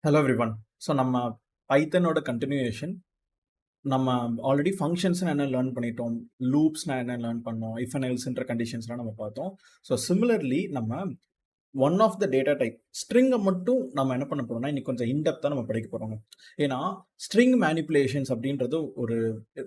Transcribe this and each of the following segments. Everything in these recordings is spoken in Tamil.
Hello everyone. ஸோ நம்ம பைத்தனோட கண்டினியூஷன். நம்ம ஆல்ரெடி ஃபங்க்ஷன்ஸ்னா என்ன லேர்ன் பண்ணிட்டோம், லூப்ஸ்னா என்ன லேர்ன் பண்ணோம், இஃப் அண்ட் எல்ஸ்ன்ற கண்டிஷன்ஸ்லாம் நம்ம பார்த்தோம். ஸோ சிமிலர்லி நம்ம one of the data type ஸ்ட்ரிங்கை மட்டும் நம்ம என்ன பண்ண போறோம்னா இன்னைக்கு கொஞ்சம் இன்டெப்த்தாக நம்ம படிக்க போகிறோம். ஏன்னா ஸ்ட்ரிங் மேனிப்புலேஷன்ஸ் அப்படின்றது ஒரு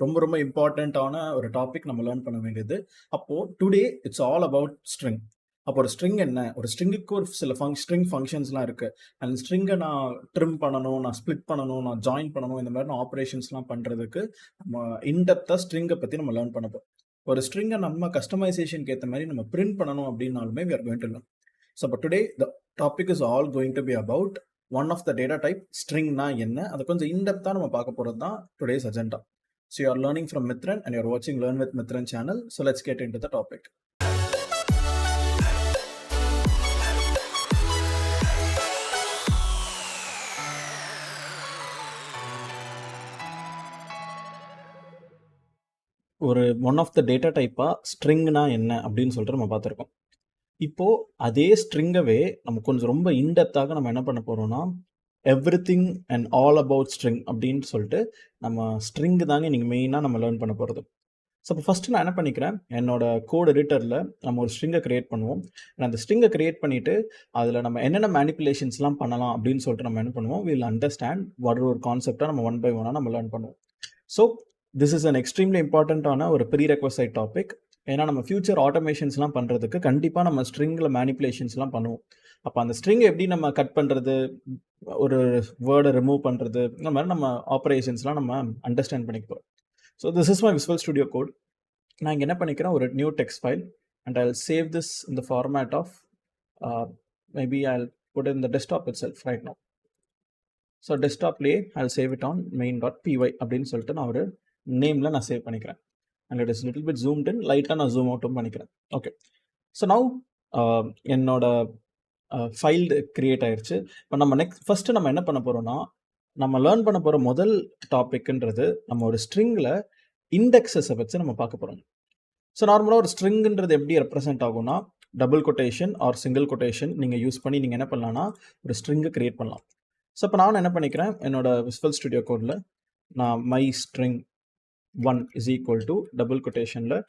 ரொம்ப ரொம்ப இம்பார்ட்டண்ட்டான ஒரு டாபிக் நம்ம லேர்ன் பண்ண வேண்டியது. அப்போது today it's all about string. அப்போ ஒரு ஸ்ட்ரிங் என்ன, ஒரு ஸ்ட்ரிங்குக்கு ஒரு சில ஸ்ட்ரிங் ஃபங்க்ஷன்ஸ்லாம் இருக்குது. அந்த ஸ்ட்ரிங்கை நான் ட்ரிம் பண்ணணும், நான் ஸ்ப்ளிட் பண்ணணும், நான் ஜாயின் பண்ணணும், இந்த மாதிரி ஆப்ரேஷன்ஸ்லாம் பண்ணுறதுக்கு நம்ம இன்டெப்த்தாக ஸ்ட்ரிங்கை பற்றி நம்ம லேர்ன் பண்ண போகிறோம். ஒரு ஸ்ட்ரிங்கை நம்ம கஸ்டமைசேஷனுக்கு ஏற்ற மாதிரி நம்ம பிரிண்ட் பண்ணணும் அப்படின்னாலுமே we are going to learn. So but today the topic is all going to be about one of the data type string na enna அது கொஞ்சம் in-depth நம்ம பார்க்க போறது தான் today's agenda. So you are learning from Mithran and you are watching Learn with Mithran channel. So let's get into the topic. ஒரு ஒன் ஆஃப் த டேட்டா டைப்பா ஸ்ட்ரிங்னா என்ன அப்படின்னு சொல்லிட்டு நம்ம பார்த்துருக்கோம். இப்போ அதே ஸ்ட்ரிங்கவே நம்ம கொஞ்சம் ரொம்ப இன்டெப்த்தாக நம்ம என்ன பண்ண போறோம்னா everything and all about string அப்படின்னு சொல்லிட்டு நம்ம ஸ்ட்ரிங் தாங்க நீங்கள் மெயினாக நம்ம லேர்ன் பண்ண போகிறது. ஸோ இப்போ ஃபஸ்ட்டு நான் என்ன பண்ணிக்கிறேன், என்னோட கோட் எடிட்டரில் நம்ம ஒரு ஸ்ட்ரிங்கை க்ரியேட் பண்ணுவோம். அந்த ஸ்ட்ரிங்கை க்ரியேட் பண்ணிவிட்டு அதில் நம்ம என்னென்ன மேனிப்புலேஷன்ஸ்லாம் பண்ணலாம் அப்படின்னு சொல்லிட்டு நம்ம என்ன பண்ணுவோம், வில் அண்டர்ஸ்டாண்ட் ஒரு கான்செப்டாக நம்ம ஒன் பை ஒன்னாக நம்ம லேர்ன் பண்ணுவோம். So this is an extremely இம்பார்ட்டண்ட்டான ஒரு ப்ரீ ரெக்வசைட் டாபிக். ஏன்னா நம்ம ஃபியூச்சர் ஆட்டோமேஷன்ஸ்லாம் பண்ணுறதுக்கு கண்டிப்பாக நம்ம ஸ்ட்ரிங்கில் மேனிப்புலேஷன்ஸ்லாம் பண்ணுவோம். அப்போ அந்த ஸ்ட்ரிங் எப்படி நம்ம கட் பண்ணுறது, ஒரு வேர்டை ரிமூவ் பண்ணுறது, இந்த மாதிரி நம்ம ஆப்ரேஷன்ஸ்லாம் நம்ம அண்டர்ஸ்டாண்ட் பண்ணிக்கிறோம். So this is my Visual Studio Code. நான் இங்கே என்ன பண்ணிக்கிறேன், ஒரு new text file and I will save this in the format of maybe I will put in the desktop itself right no. So டெஸ்க்டாப்லேயே I will save it on main.py அப்படின்னு சொல்லிட்டு நான் ஒரு நேமில் நான் சேவ் பண்ணிக்கிறேன். And it is little bit zoomed in, லைட்டாக நான் ஜூம் அவுட்டும் பண்ணிக்கிறேன். ஓகே, ஸோ நவ் என்னோட ஃபைல் கிரியேட் ஆயிடுச்சு. இப்போ நம்ம ஃபஸ்ட்டு நம்ம என்ன பண்ண போகிறோம்னா, நம்ம லேர்ன் பண்ண போகிற முதல் டாபிக்ன்றது நம்ம ஒரு ஸ்ட்ரிங்கில் இண்டெக்ஸஸை வச்சு நம்ம பார்க்க போகிறோம். ஸோ நார்மலாக ஒரு ஸ்ட்ரிங்குன்றது எப்படி ரெப்ரசென்ட் ஆகும்னா, double quotation or single quotation நீங்கள் யூஸ் பண்ணி நீங்கள் என்ன பண்ணலாம்னா ஒரு ஸ்ட்ரிங்கை கிரியேட் பண்ணலாம். ஸோ இப்போ நான் என்ன பண்ணிக்கிறேன், என்னோட விசுவல் ஸ்டுடியோ கோடில் நான் my string 1 is equal to double கொட்டேஷனில்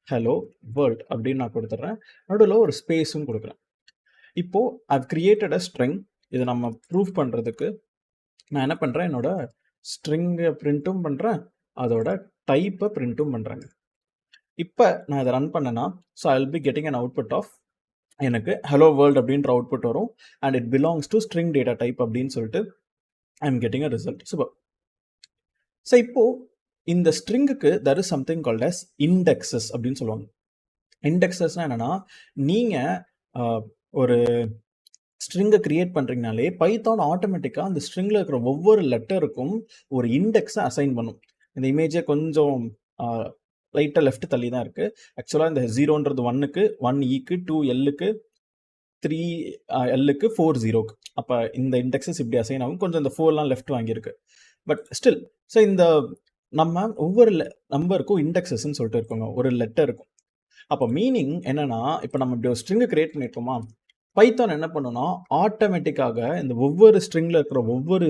ஹலோ வேர்ல்ட் அப்படின்னு நான் கொடுத்துட்றேன். நடுவில் ஒரு ஸ்பேஸும் கொடுக்குறேன். இப்போது I've created a string. இதை நம்ம ப்ரூவ் பண்ணுறதுக்கு நான் என்ன பண்ணுறேன், என்னோட ஸ்ட்ரிங்கை பிரிண்ட்டும் பண்ணுறேன், அதோட டைப்பை பிரிண்ட்டும் பண்ணுறேங்க. இப்போ நான் இதை ரன் பண்ணேன்னா, so I will be getting an output of எனக்கு ஹலோ வேர்ல்ட் அப்படின்ற அவுட்புட் வரும். And it belongs to string data type அப்படின்னு சொல்லிட்டு I am getting a result. Super. So இப்போது இந்த ஸ்ட்ரிங்குக்கு there is something called as indexes அப்படின்னு சொல்லுவாங்க. இண்டெக்ஸஸ்னால் என்னென்னா, நீங்கள் ஒரு ஸ்ட்ரிங்கை கிரியேட் பண்ணுறீங்கனாலே பைத்தான் ஆட்டோமேட்டிக்காக அந்த ஸ்ட்ரிங்கில் இருக்கிற ஒவ்வொரு லெட்டருக்கும் ஒரு இண்டெக்ஸை அசைன் பண்ணும். இந்த இமேஜை கொஞ்சம் லைட்டாக லெஃப்ட் தள்ளி தான் இருக்குது. ஆக்சுவலாக இந்த 0ன்றது 1க்கு, 1E-க்கு, 2L-க்கு, 3L-க்கு, 4 அப்போ இந்த இண்டெக்ஸஸ் இப்படி அசைன் ஆகும். கொஞ்சம் இந்த 4லாம் லெஃப்ட் வாங்கியிருக்கு. பட் ஸ்டில், ஸோ இந்த நம்ம ஒவ்வொரு நம்பருக்கும் இண்டெக்ஸஸ்ன்னு சொல்லிட்டு இருக்கோங்க, ஒரு லெட்டர் இருக்கும். அப்போ மீனிங் என்னன்னா, இப்போ நம்ம இப்படி ஒரு ஸ்ட்ரிங்கை கிரியேட் பண்ணியிருக்கோமா, பைத்தான் என்ன பண்ணுன்னா ஆட்டோமேட்டிக்காக இந்த ஒவ்வொரு ஸ்ட்ரிங்கில் இருக்கிற ஒவ்வொரு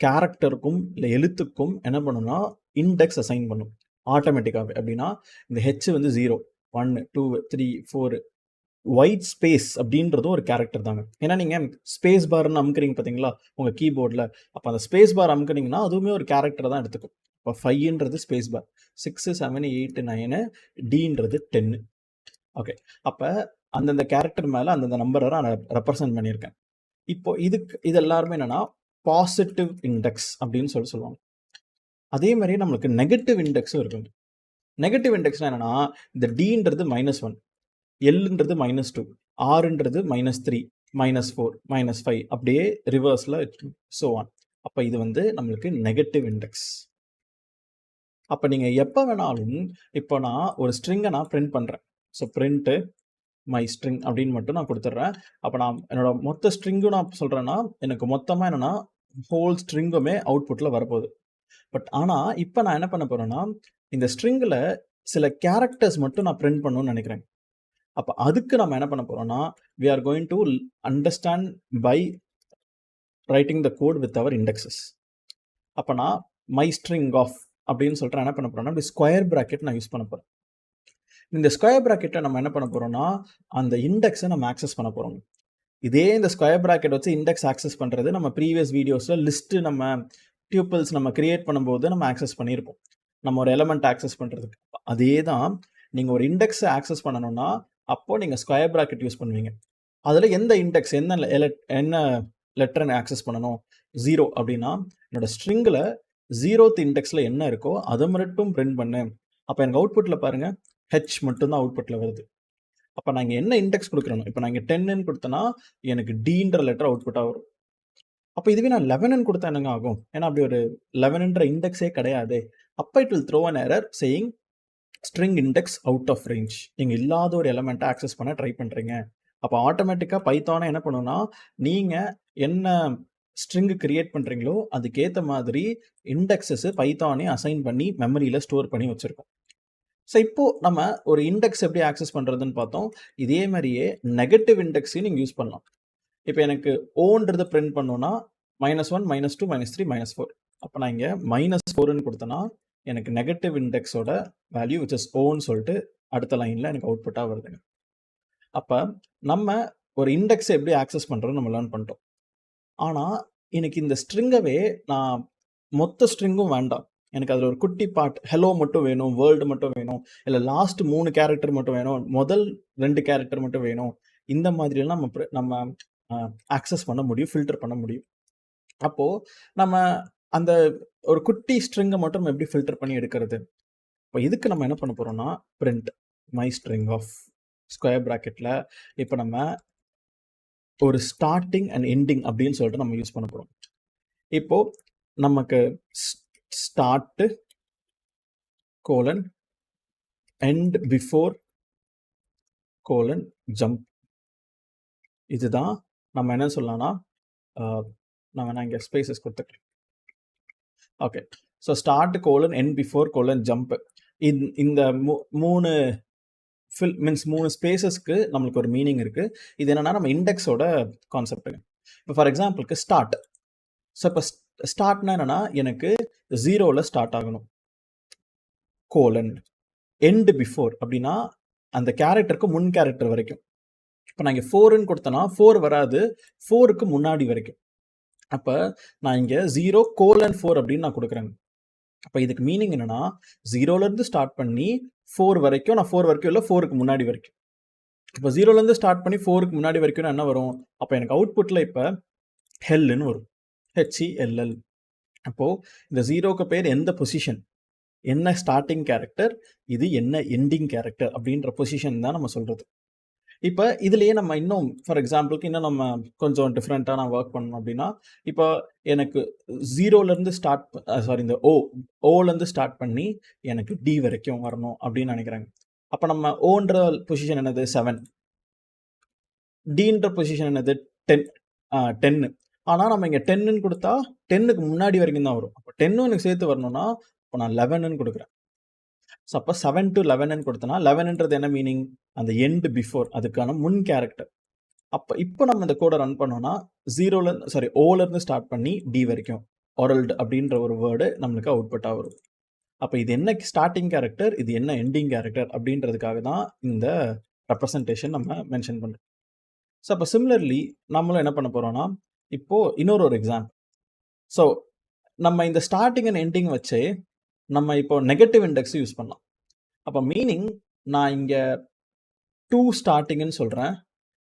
கேரக்டருக்கும் இல்லை எழுத்துக்கும் என்ன பண்ணுன்னா இண்டெக்ஸ் அசைன் பண்ணும் ஆட்டோமேட்டிக்காகவே. அப்படின்னா இந்த ஹெச் வந்து 0, 1, 2, 3, 4, ஒயிட் ஸ்பேஸ் அப்படின்றதும் ஒரு கேரக்டர் தாங்க. ஏன்னா நீங்கள் ஸ்பேஸ் பார்னு அமுக்குறீங்க பார்த்தீங்களா உங்கள் கீபோர்டில், அப்போ அந்த ஸ்பேஸ் பார் அமுக்குனீங்கன்னா அதுவுமே ஒரு கேரக்டர் தான் எடுத்துக்கும். இப்போ 5ன்றது ஸ்பேஸ் பார், 6, 7, 8, 9, Dன்றது 10. ஓகே, அப்போ அந்தந்த கேரக்டர் மேலே அந்தந்த நம்பரை நான் ரெப்ரசன்ட் பண்ணியிருக்கேன். இப்போ இது எல்லாருமே என்னென்னா பாசிட்டிவ் இண்டெக்ஸ் அப்படின்னு சொல்லுவாங்க. அதே மாதிரி நம்மளுக்கு நெகட்டிவ் இண்டெக்ஸும் இருக்குங்க. நெகட்டிவ் இண்டெக்ஸ்னால் என்னென்னா, இந்த Dன்றது -1, Lன்றது -2, Rன்றது -3, -4, -5 அப்படியே ரிவர்ஸில் ஸோ ஆன். அப்போ இது வந்து நம்மளுக்கு நெகட்டிவ் இண்டெக்ஸ். அப்போ நீங்கள் எப்போ வேணாலும், இப்போ நான் ஒரு ஸ்ட்ரிங்கை நான் பிரிண்ட் பண்ணுறேன். ஸோ பிரிண்ட்டு மை ஸ்ட்ரிங் அப்படின்னு மட்டும் நான் கொடுத்துட்றேன். அப்போ நான் என்னோட மொத்த ஸ்ட்ரிங்கும் நான் சொல்கிறேன்னா, எனக்கு மொத்தமாக என்னென்னா ஹோல் ஸ்ட்ரிங்குமே அவுட்புட்டில் வரப்போகுது. பட் ஆனால் இப்போ நான் என்ன பண்ண போகிறேன்னா, இந்த ஸ்ட்ரிங்கில் சில கேரக்டர்ஸ் மட்டும் நான் பிரிண்ட் பண்ணணும்னு நினைக்கிறேன். அப்போ அதுக்கு நம்ம என்ன பண்ண போகிறோம்னா, we are going to understand by writing the code with our indexes. அப்போ நான் மை ஸ்ட்ரிங் ஆஃப் அப்படின்னு சொல்லிட்டு என்ன பண்ண போகிறேன்னா, இப்படி ஸ்கொயர் ப்ராக்கெட் நான் யூஸ் பண்ண போகிறேன். இந்த ஸ்கொயர் ப்ராக்கெட்டை நம்ம என்ன பண்ண போகிறோம்னா, அந்த இண்டெக்ஸை நம்ம ஆக்சஸ் பண்ண போகிறோம். இதே இந்த ஸ்கொயர் ப்ராக்கெட் வச்சு இண்டெக்ஸ் ஆக்சஸ் பண்ணுறது நம்ம ப்ரீவியஸ் வீடியோஸில் லிஸ்ட்டு நம்ம டியூப்பிள்ஸ் நம்ம கிரியேட் பண்ணும்போது நம்ம ஆக்சஸ் பண்ணியிருப்போம், நம்ம ஒரு எலமெண்ட் ஆக்சஸ் பண்ணுறதுக்கு. அதே தான் நீங்கள் ஒரு இண்டெக்ஸை ஆக்சஸ் பண்ணணும்னா அப்போது நீங்கள் ஸ்கொயர் ப்ராக்கெட் யூஸ் பண்ணுவீங்க. அதில் எந்த இண்டெக்ஸ் என்ன லெட்டரை ஆக்சஸ் பண்ணணும், 0 அப்படின்னா என்னோட ஸ்ட்ரிங்கில் 0th இண்டெக்ஸில் என்ன இருக்கோ அதை மட்டும் பிரிண்ட் பண்ணு. அப்போ எனக்கு அவுட்புட்டில் பாருங்கள் ஹெச் மட்டும்தான் அவுட்புட்டில் வருது. அப்போ நான் இங்கே என்ன இண்டெக்ஸ் கொடுக்குறேன், இப்போ நான் இங்கே 10ன்னு கொடுத்தேன்னா எனக்கு டீன்ற லெட்டர் அவுட்புட்டாக வரும். அப்போ இதுவே நான் 11ன்னு கொடுத்தா என்னங்க ஆகும், ஏன்னா அப்படி ஒரு 11ன்ற இண்டெக்ஸே கிடையாது. அப்போ it will throw an error saying string index out of range. நீங்கள் இல்லாத ஒரு எலமெண்ட்டை ஆக்சஸ் பண்ண ட்ரை பண்ணுறீங்க. அப்போ ஆட்டோமேட்டிக்காக பைத்தானை என்ன பண்ணுன்னா, நீங்கள் என்ன ஸ்ட்ரிங்கு கிரியேட் பண்ணுறீங்களோ அதுக்கேற்ற மாதிரி இண்டெக்ஸஸ் பைத்தானே அசைன் பண்ணி மெமரியில் ஸ்டோர் பண்ணி வச்சுருக்கோம். ஸோ இப்போது நம்ம ஒரு இண்டெக்ஸ் எப்படி ஆக்சஸ் பண்ணுறதுன்னு பார்த்தோம். இதே மாதிரியே நெகட்டிவ் இண்டெக்ஸையும் நீங்கள் யூஸ் பண்ணலாம். இப்போ எனக்கு ஓன்றது பிரிண்ட் பண்ணோன்னா -1, -2, -3, -4. அப்போ நான் இங்கே -4ன்னு கொடுத்தேன்னா எனக்கு நெகட்டிவ் இண்டெக்ஸோட வேல்யூ விச் இஸ் ஓன்னு சொல்லிட்டு அடுத்த லைனில் எனக்கு அவுட்புட்டாக வருதுங்க. அப்போ நம்ம ஒரு இண்டெக்ஸை எப்படி ஆக்சஸ் பண்ணுறோன்னு நம்ம லேர்ன் பண்ணிட்டோம். ஆனால் எனக்கு இந்த ஸ்ட்ரிங்கவே நான் மொத்த ஸ்ட்ரிங்கும் வேண்டாம், எனக்கு அதில் ஒரு குட்டி பார்ட் ஹெலோ மட்டும் வேணும், வேர்ல்டு மட்டும் வேணும், இல்லை லாஸ்ட் 3 கேரக்டர் மட்டும் வேணும், முதல் 2 கேரக்டர் மட்டும் வேணும், இந்த மாதிரியெல்லாம் நம்ம ஆக்சஸ் பண்ண முடியும், ஃபில்டர் பண்ண முடியும். அப்போது நம்ம அந்த ஒரு குட்டி ஸ்ட்ரிங்கை மட்டும் நம்ம எப்படி ஃபில்டர் பண்ணி எடுக்கிறது? இப்போ இதுக்கு நம்ம என்ன பண்ண போகிறோம்னா, print my string of square ப்ராக்கெட்டில் இப்போ நம்ம ஒரு ஸ்டார்டிங் அண்ட் எண்டிங் அப்படின்னு சொல்லிட்டு நம்ம யூஸ் பண்ண போகிறோம். இப்போது நமக்கு start colon end before colon jump, இதுதான் நம்ம என்ன சொல்லலாம்னா, நான் இங்கே ஸ்பேசஸ் கொடுத்துக்கிறேன். Okay, so start colon end before colon jump, இந்த 3 மீன்ஸ் 3 ஸ்பேசஸ்க்கு நம்மளுக்கு ஒரு மீனிங் இருக்குது. இது என்னென்னா நம்ம இண்டெக்ஸோட கான்செப்ட்டுங்க. இப்போ ஃபார் எக்ஸாம்பிளுக்கு ஸ்டார்ட். ஸோ இப்போ ஸ்டார்ட்னா என்னென்னா எனக்கு 0ல் ஸ்டார்ட் ஆகணும், கோலன் எண்டு பிஃபோர் அப்படின்னா அந்த கேரக்டருக்கு முன் கேரக்டர் வரைக்கும். இப்போ நான் இங்கே 4ன்னு கொடுத்தேன்னா 4 வராது, 4க்கு முன்னாடி வரைக்கும். அப்போ நான் இங்கே 0:4 அப்படின்னு நான் கொடுக்குறேங்க. அப்போ இதுக்கு மீனிங் என்னென்னா 0லேருந்து ஸ்டார்ட் பண்ணி 4 வரைக்கும், நான் 4 வரைக்கும் இல்லை 4க்கு முன்னாடி வரைக்கும். இப்போ 0லேருந்து ஸ்டார்ட் பண்ணி 4க்கு முன்னாடி வரைக்கும் என்ன வரும், அப்போ எனக்கு அவுட்புட்டில் இப்போ ஹெல்லுன்னு வரும், HELL. அப்போது இந்த 0க்கு பேர் எந்த பொசிஷன், என்ன ஸ்டார்டிங் கேரக்டர், இது என்ன எண்டிங் கேரக்டர் அப்படின்ற பொசிஷன் தான் நம்ம சொல்கிறது. இப்போ இதுலேயே நம்ம இன்னும் ஃபார் எக்ஸாம்பிளுக்கு இன்னும் நம்ம கொஞ்சம் டிஃப்ரெண்ட்டாக நான் ஒர்க் பண்ணணும் அப்படின்னா, இப்போ எனக்கு 0லேருந்து இந்த ஓலேருந்து ஸ்டார்ட் பண்ணி எனக்கு டி வரைக்கும் வரணும் அப்படின்னு நினைக்கிறாங்க. அப்போ நம்ம ஓன்ற பொசிஷன் என்னது 7, டீன்ற பொசிஷன் என்னது 10. ஆனால் நம்ம இங்கே 10ன்னு கொடுத்தா 10க்கு முன்னாடி வரைக்கும் தான் வரும். அப்போ 10ம் எனக்கு சேர்த்து வரணும்னா இப்போ நான் 11ன்னு கொடுக்குறேன். ஸோ அப்போ 7 to 11ன்னு கொடுத்தனா 11ன்றது என்ன மீனிங், அந்த எண்டு பிஃபோர், அதுக்கான முன் கேரக்டர். அப்போ இப்போ நம்ம இந்த கோடை ரன் பண்ணோம்னா ஓலேருந்து ஸ்டார்ட் பண்ணி டி வரைக்கும் ஒரல்டு அப்படின்ற ஒரு வேர்டு நம்மளுக்கு அவுட்புட்டாக வரும். அப்போ இது என்ன ஸ்டார்டிங் கேரக்டர், இது என்ன எண்டிங் கேரக்டர் அப்படின்றதுக்காக தான் இந்த ரெப்ரசன்டேஷன் நம்ம மென்ஷன் பண்ணுறோம். ஸோ அப்போ சிமிலர்லி நம்மளும் என்ன பண்ண போகிறோம்னா, இப்போது இன்னொரு எக்ஸாம்பிள். ஸோ நம்ம இந்த ஸ்டார்டிங் அண்ட் எண்டிங் வச்சு நம்ம இப்போ நெகட்டிவ் இண்டெக்ஸ் யூஸ் பண்ணலாம். அப்போ மீனிங் நான் இங்கே 2 ஸ்டார்டிங்னு சொல்கிறேன்,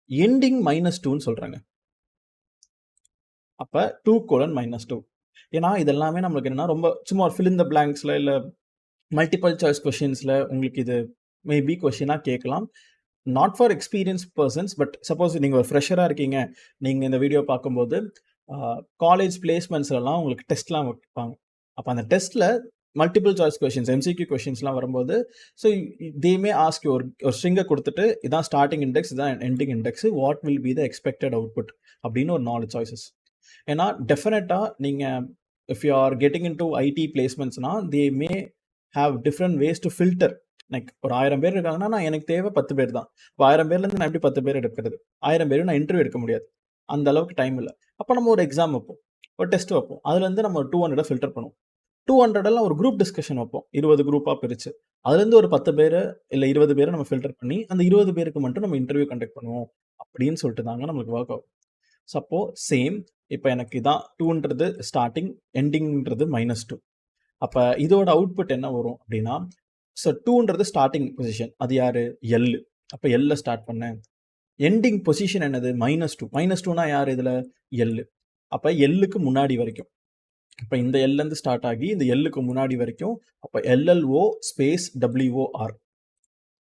எண்டிங் -2ன்னு சொல்கிறேங்க. அப்போ 2:-2. ஏன்னா இதெல்லாமே நம்மளுக்கு என்னென்னா ரொம்ப சும்மா ஃபில் இன் த பிளாங்க்ஸில் இல்லை மல்டிபிள் சாய்ஸ் கொஷின்ஸில் உங்களுக்கு இது மேபி கொஷினாக கேட்கலாம். Not for experience persons, but suppose நீங்கள் ஒரு ஃப்ரெஷராக இருக்கீங்க, நீங்கள் இந்த வீடியோ பார்க்கும்போது காலேஜ் பிளேஸ்மெண்ட்ஸ்லாம் உங்களுக்கு டெஸ்ட்லாம் வைப்பாங்க. அப்போ அந்த டெஸ்ட்டில் மல்டிபிள் சாய்ஸ் கொஷின்ஸ், MCQ கொஷின்ஸ்லாம் வரும்போது ஸோ தே மே ஆஸ்க் ஒரு ஸ்ட்ரிங்கை கொடுத்துட்டு இதான் ஸ்டார்டிங் இண்டெக்ஸ், இதான் ending index, what will be the expected output அப்படின்னு ஒரு 4 சாய்ஸஸ். ஏன்னா டெஃபினட்டாக நீங்கள் if you are getting into IT பிளேஸ்மெண்ட்ஸ்னால் they may have different ways to filter. Like ஒரு 1000 பேர் இருக்காங்கன்னா நான் எனக்கு தேவை 10 பேர் தான். இப்போ 1000 பேர்லேருந்து நான் எப்படி 10 பேர் எடுக்கிறது, 1000 பேரும் நான் இன்டர்வியூ எடுக்க முடியாது. அந்த அளவுக்கு டைம் இல்லை. அப்போ நம்ம ஒரு எக்ஸாம் வைப்போம், ஒரு டெஸ்ட் வைப்போம். அதுலேருந்து நம்ம 200 ஃபில்டர் பண்ணுவோம். 200 ஒரு குரூப் டிஸ்கஷன் வைப்போம், 20 குரூப்பாக பிரித்து. அதுலேருந்து ஒரு 10 பேர் இல்லை 20 பேரை நம்ம ஃபில்டர் பண்ணி அந்த 20 பேருக்கு மட்டும் நம்ம இன்டர்வியூ கண்டக்ட் பண்ணுவோம் அப்படின்னு சொல்லிட்டு தாங்க நம்மளுக்கு ஒர்க் ஆகும். ஸோ அப்போ சேம், இப்போ எனக்கு இதான் 2ன்றது ஸ்டார்டிங், எண்டிங்ன்றது -2. அப்போ இதோட அவுட்புட் என்ன வரும் அப்படின்னா, ஸோ 2ன்றது ஸ்டார்டிங் பொசிஷன், அது யார்? எல். அப்போ எல்ல ஸ்டார்ட் பண்ணேன். எண்டிங் பொசிஷன் என்னது? -2. -2னா யார் இதில்? எல். அப்போ எல்லுக்கு முன்னாடி வரைக்கும், இப்போ இந்த எல்லேருந்து ஸ்டார்ட் ஆகி இந்த எல்லுக்கு முன்னாடி வரைக்கும், அப்போ எல்எல்ஓ ஸ்பேஸ் WOR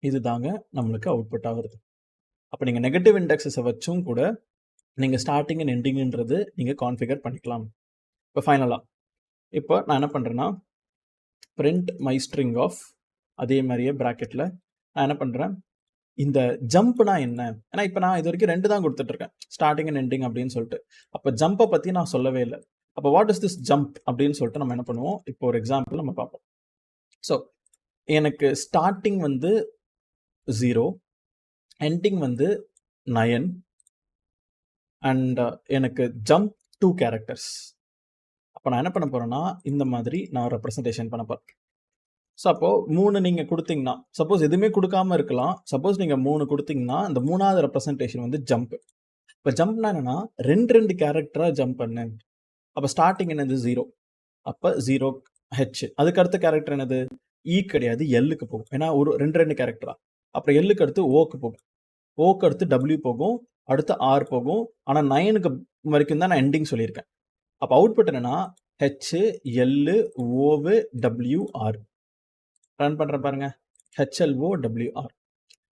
இது தாங்க நம்மளுக்கு அவுட்புட் ஆகுது. அப்போ நீங்கள் நெகட்டிவ் இண்டெக்ஸஸை வச்சும் கூட நீங்கள் ஸ்டார்டிங் அண்ட் எண்டிங்ன்றது நீங்கள் கான்ஃபிகர் பண்ணிக்கலாம். இப்போ ஃபைனலாக இப்போ நான் என்ன பண்ணுறேன்னா, print my string of, அதே மாதிரியே ப்ராக்கெட்டில் நான் என்ன பண்ணுறேன், இந்த ஜம்ப்னா என்ன? ஏன்னா இப்போ நான் இது வரைக்கும் 2 தான் கொடுத்துட்ருக்கேன், ஸ்டார்டிங் அண்ட் எண்டிங் அப்படின்னு சொல்லிட்டு. அப்போ ஜம்பை பற்றி நான் சொல்லவே இல்லை. அப்போ வாட் இஸ் திஸ் ஜம்ப் அப்படின்னு சொல்லிட்டு நம்ம என்ன பண்ணுவோம், இப்போ ஒரு எக்ஸாம்பிள் நம்ம பார்ப்போம். ஸோ எனக்கு ஸ்டார்டிங் வந்து 0, எண்டிங் வந்து 9 அண்ட் எனக்கு ஜம்ப் 2 கேரக்டர்ஸ். அப்போ நான் என்ன பண்ண போகிறேன்னா, இந்த மாதிரி நான் ரெப்ரசன்டேஷன் பண்ண போகிறேன். ஸோ அப்போது 3 நீங்கள் கொடுத்தீங்கன்னா, சப்போஸ் எதுவுமே கொடுக்காம இருக்கலாம், சப்போஸ் நீங்கள் 3 கொடுத்தீங்கன்னா இந்த 3வது ரெப்ரசன்டேஷன் வந்து ஜம்ப். இப்போ ஜம்ப்னா என்னென்னா 2 கேரக்டராக ஜம்ப் பண்ணு. அப்போ ஸ்டார்டிங் என்னது? 0. அப்போ 0 ஹெச். அதுக்கு அடுத்த கேரக்டர் என்னது? இ கிடையாது, எல்லுக்கு போகும். ஏன்னா ஒரு 2 கேரக்டரா. அப்புறம் எல்லுக்கு அடுத்து ஓக்கு போகும், ஓக்கு அடுத்து டபிள்யூ போகும், அடுத்து ஆர் போகும். ஆனால் 9க்கு வரைக்கும் தான் நான் எண்டிங் சொல்லியிருக்கேன். அப்போ அவுட்புட் என்னன்னா ஹெச், எல்லு, ஓவு, WR. ரன் பண்ணுறேன் பாருங்க, HLO WR.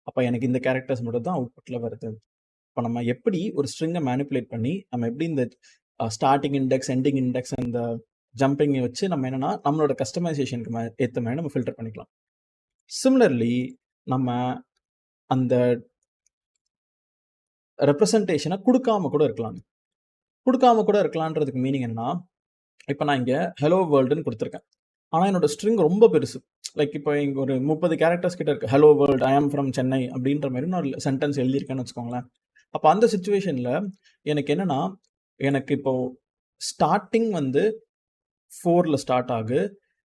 அப்போ எனக்கு இந்த கேரக்டர்ஸ் மட்டும் தான் அவுட்புட்டில் வருது. இப்போ நம்ம எப்படி ஒரு ஸ்ட்ரிங்கை மேனிப்புலேட் பண்ணி நம்ம எப்படி இந்த ஸ்டார்டிங் இண்டெக்ஸ், எண்டிங் இண்டெக்ஸ், அந்த ஜம்பிங்கை வச்சு நம்ம என்னென்னா நம்மளோட கஸ்டமைசேஷனுக்கு ஏற்ற மாதிரி நம்ம ஃபில்டர் பண்ணிக்கலாம். சிமிலர்லி நம்ம அந்த ரெப்ரசன்டேஷனை கொடுக்காம கூட இருக்கலாம். கொடுக்காம கூட இருக்கலான்றதுக்கு மீனிங் என்னன்னா, இப்போ நான் இங்கே ஹலோ வேர்ல்டுன்னு கொடுத்துருக்கேன், ஆனால் என்னோட ஸ்ட்ரிங் ரொம்ப பெருசு. லைக் இப்போ இங்கே ஒரு 30 கேரக்டர்ஸ் கிட்ட இருக்குது. Hello world, I am from Chennai அப்படின்ற மாதிரி நான் ஒரு சென்டென்ஸ் எழுதியிருக்கேன்னு வச்சுக்கோங்களேன். அப்போ அந்த சுச்சுவேஷனில் எனக்கு என்னென்னா, எனக்கு இப்போது ஸ்டார்டிங் வந்து 4ல் ஸ்டார்ட் ஆகு,